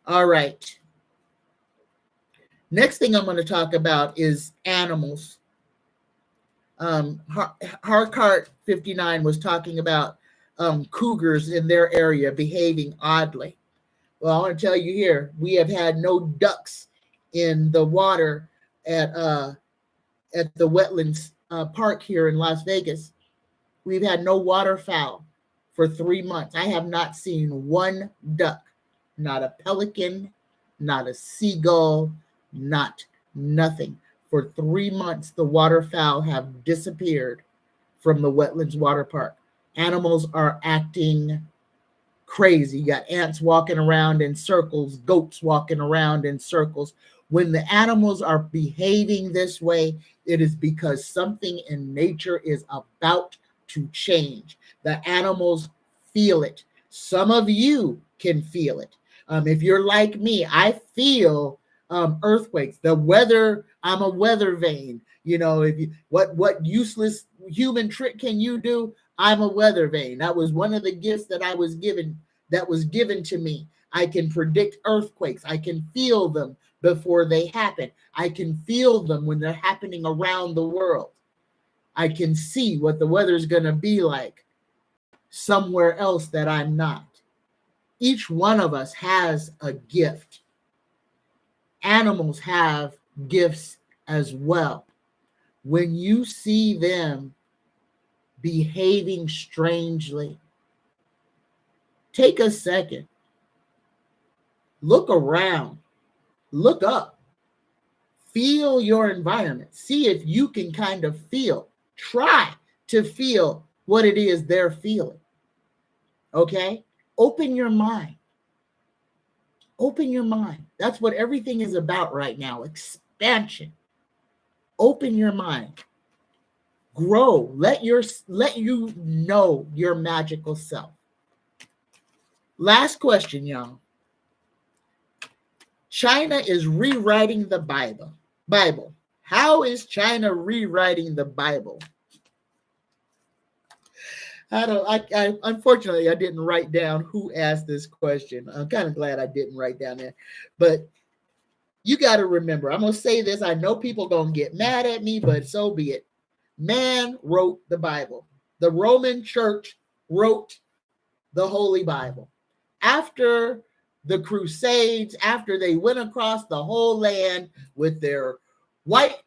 All right. Next thing I'm going to talk about is animals. Harkart 59 was talking about cougars in their area behaving oddly. Well, I want to tell you here, we have had no ducks in the water at the wetlands park here in Las Vegas. We've had no waterfowl for 3 months. I have not seen one duck, not a pelican, not a seagull, not nothing. For 3 months, the waterfowl have disappeared from the wetlands water park. Animals are acting crazy. You got ants walking around in circles, goats walking around in circles. When the animals are behaving this way, it is because something in nature is about to change. The animals feel it. Some of you can feel it. If you're like me, I feel earthquakes. The weather, I'm a weather vane. You know, if you what useless human trick can you do? I'm a weather vane. That was one of the gifts that I was given, that was given to me. I can predict earthquakes. I can feel them before they happen. I can feel them when they're happening around the world. I can see what the weather's going to be like somewhere else that I'm not. Each one of us has a gift. Animals have gifts as well. When you see them behaving strangely, take a second. Look around. Look up. Feel your environment. See if you can kind of feel. Try to feel what it is they're feeling. Okay? Open your mind. Open your mind. That's what everything is about right now. Expansion. Open your mind. Grow. Let you know your magical self. Last question, y'all. China is rewriting the Bible. How is China rewriting the Bible? Unfortunately, I didn't write down who asked this question. I'm kind of glad I didn't write down there. But you got to remember, I'm going to say this. I know people are going to get mad at me, but so be it. Man wrote the Bible. The Roman Church wrote the Holy Bible. After the Crusades, after they went across the whole land with their white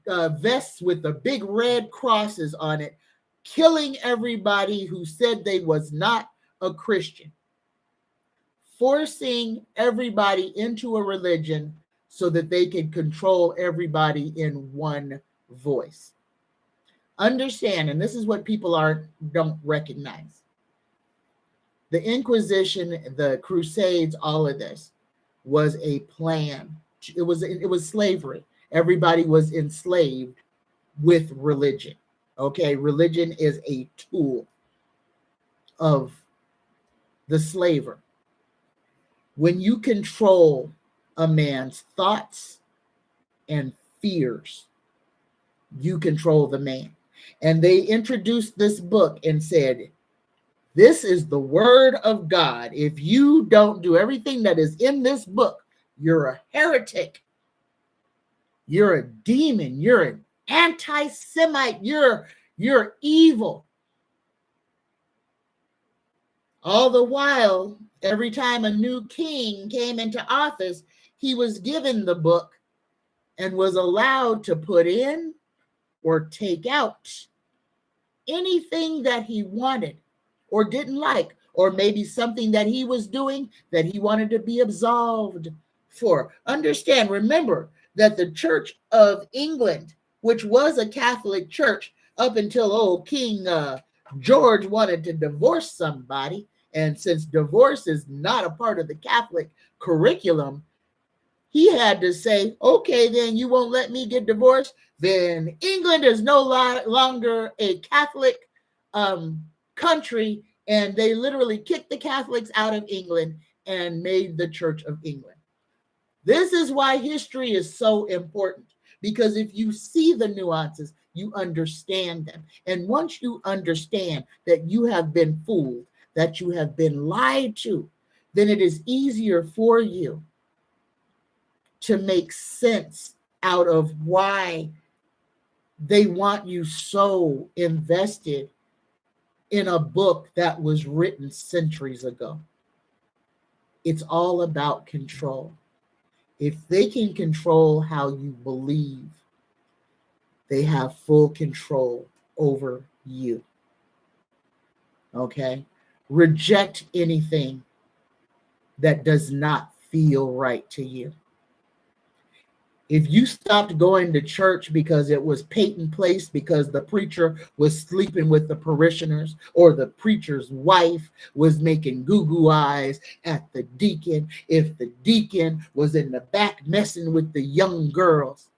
vests with the big red crosses on it, killing everybody who said they was not a Christian. forcing everybody into a religion so that they can control everybody in one voice. Understand, and this is what people don't recognize. The Inquisition, the Crusades, all of this was a plan. It was slavery. Everybody was enslaved with religion. Okay, religion is a tool of the slaver. When you control a man's thoughts and fears, you control the man. And they introduced this book and said, this is the word of God. If you don't do everything that is in this book, you're a heretic. You're a demon. You're an anti-Semite. You're evil. All the while, every time a new king came into office, he was given the book and was allowed to put in or take out anything that he wanted or didn't like, or maybe something that he was doing that he wanted to be absolved for. Understand, remember that the Church of England, which was a Catholic church up until old King George wanted to divorce somebody, and since divorce is not a part of the Catholic curriculum, he had to say, okay, then you won't let me get divorced. Then England is no longer a Catholic country, and they literally kicked the Catholics out of England and made the Church of England. This is why history is so important, because if you see the nuances, you understand them. And once you understand that you have been fooled, that you have been lied to, then it is easier for you to make sense out of why they want you so invested in a book that was written centuries ago. It's all about control. If they can control how you believe, they have full control over you. Okay? Reject anything that does not feel right to you. If you stopped going to church because it was Peyton Place, because the preacher was sleeping with the parishioners, or the preacher's wife was making goo-goo eyes at the deacon, if the deacon was in the back messing with the young girls,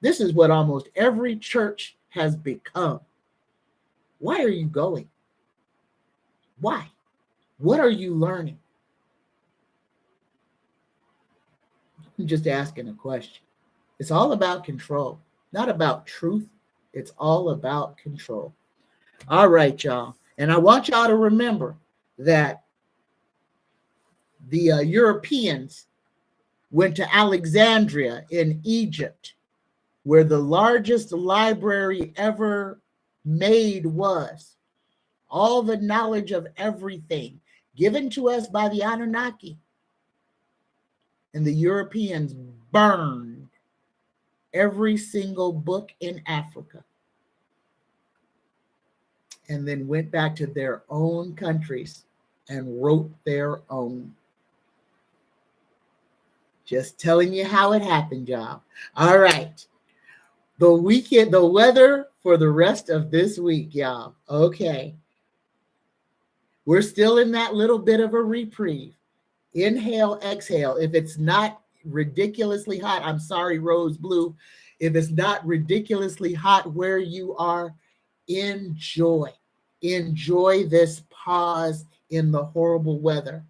this is what almost every church has become. Why are you going? Why? What are you learning? I'm just asking a question. It's all about control, not about truth. It's all about control. All right, y'all. And I want y'all to remember that the Europeans went to Alexandria in Egypt, where the largest library ever made was. All the knowledge of everything given to us by the Anunnaki. And the Europeans burned every single book in Africa and then went back to their own countries and wrote their own. Just telling you how it happened, y'all. All right. The weather for the rest of this week, y'all. Okay. We're still in that little bit of a reprieve. Inhale, exhale. If it's not ridiculously hot, I'm sorry, Rose Blue. If it's not ridiculously hot where you are, enjoy. Enjoy this pause in the horrible weather.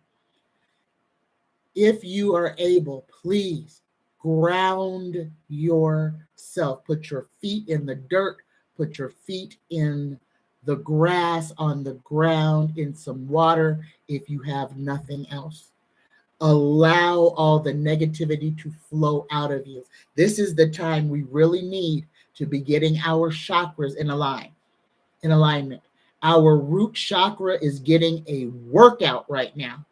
If you are able, please ground yourself. Put your feet in the dirt. Put your feet in the grass, on the ground, in some water if you have nothing else. Allow all the negativity to flow out of you. This is the time we really need to be getting our chakras in alignment. Our root chakra is getting a workout right now.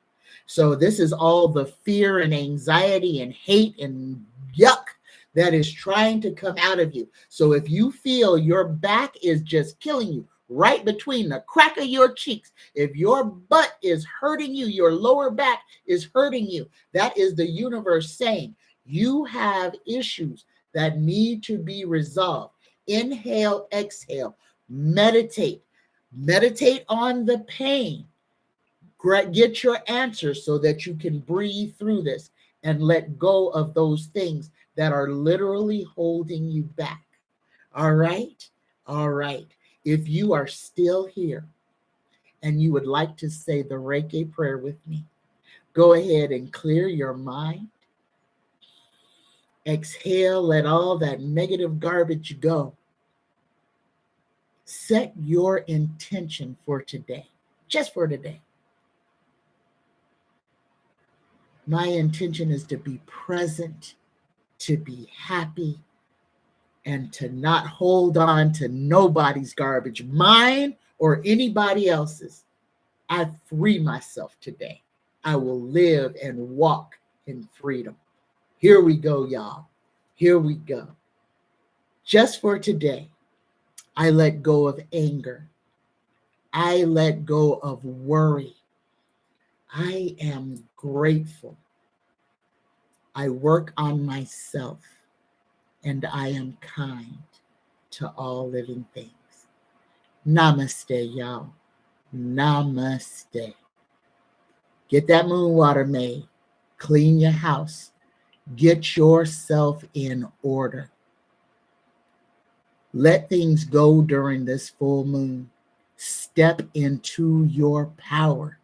So this is all the fear and anxiety and hate and yuck that is trying to come out of you. So if you feel your back is just killing you, right between the crack of your cheeks. If your butt is hurting you, your lower back is hurting you, that is the universe saying you have issues that need to be resolved. Inhale, exhale, meditate. Meditate on the pain. Get your answers so that you can breathe through this and let go of those things that are literally holding you back. All right? All right. If you are still here and you would like to say the Reiki prayer with me, go ahead and clear your mind. Exhale, let all that negative garbage go. Set your intention for today, just for today. My intention is to be present, to be happy, and to not hold on to nobody's garbage, mine or anybody else's. I free myself today. I will live and walk in freedom. Here we go, y'all. Here we go. Just for today, I let go of anger. I let go of worry. I am grateful. I work on myself, and I am kind to all living things. Namaste, y'all. Namaste. Get that moon water made. Clean your house. Get yourself in order. Let things go during this full moon. Step into your power.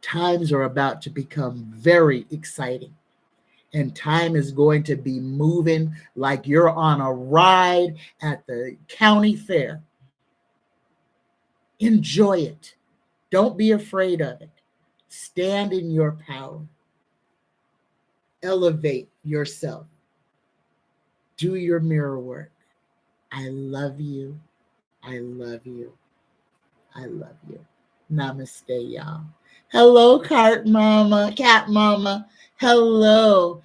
Times are about to become very exciting. And time is going to be moving like you're on a ride at the county fair. Enjoy it. Don't be afraid of it. Stand in your power. Elevate yourself. Do your mirror work. I love you. I love you. I love you. Namaste, y'all. Hello, cat mama. Hello,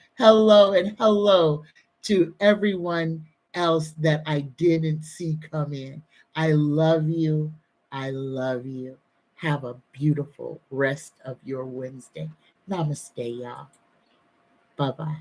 and hello to everyone else that I didn't see come in. I love you. I love you. Have a beautiful rest of your Wednesday. Namaste, y'all. Bye-bye.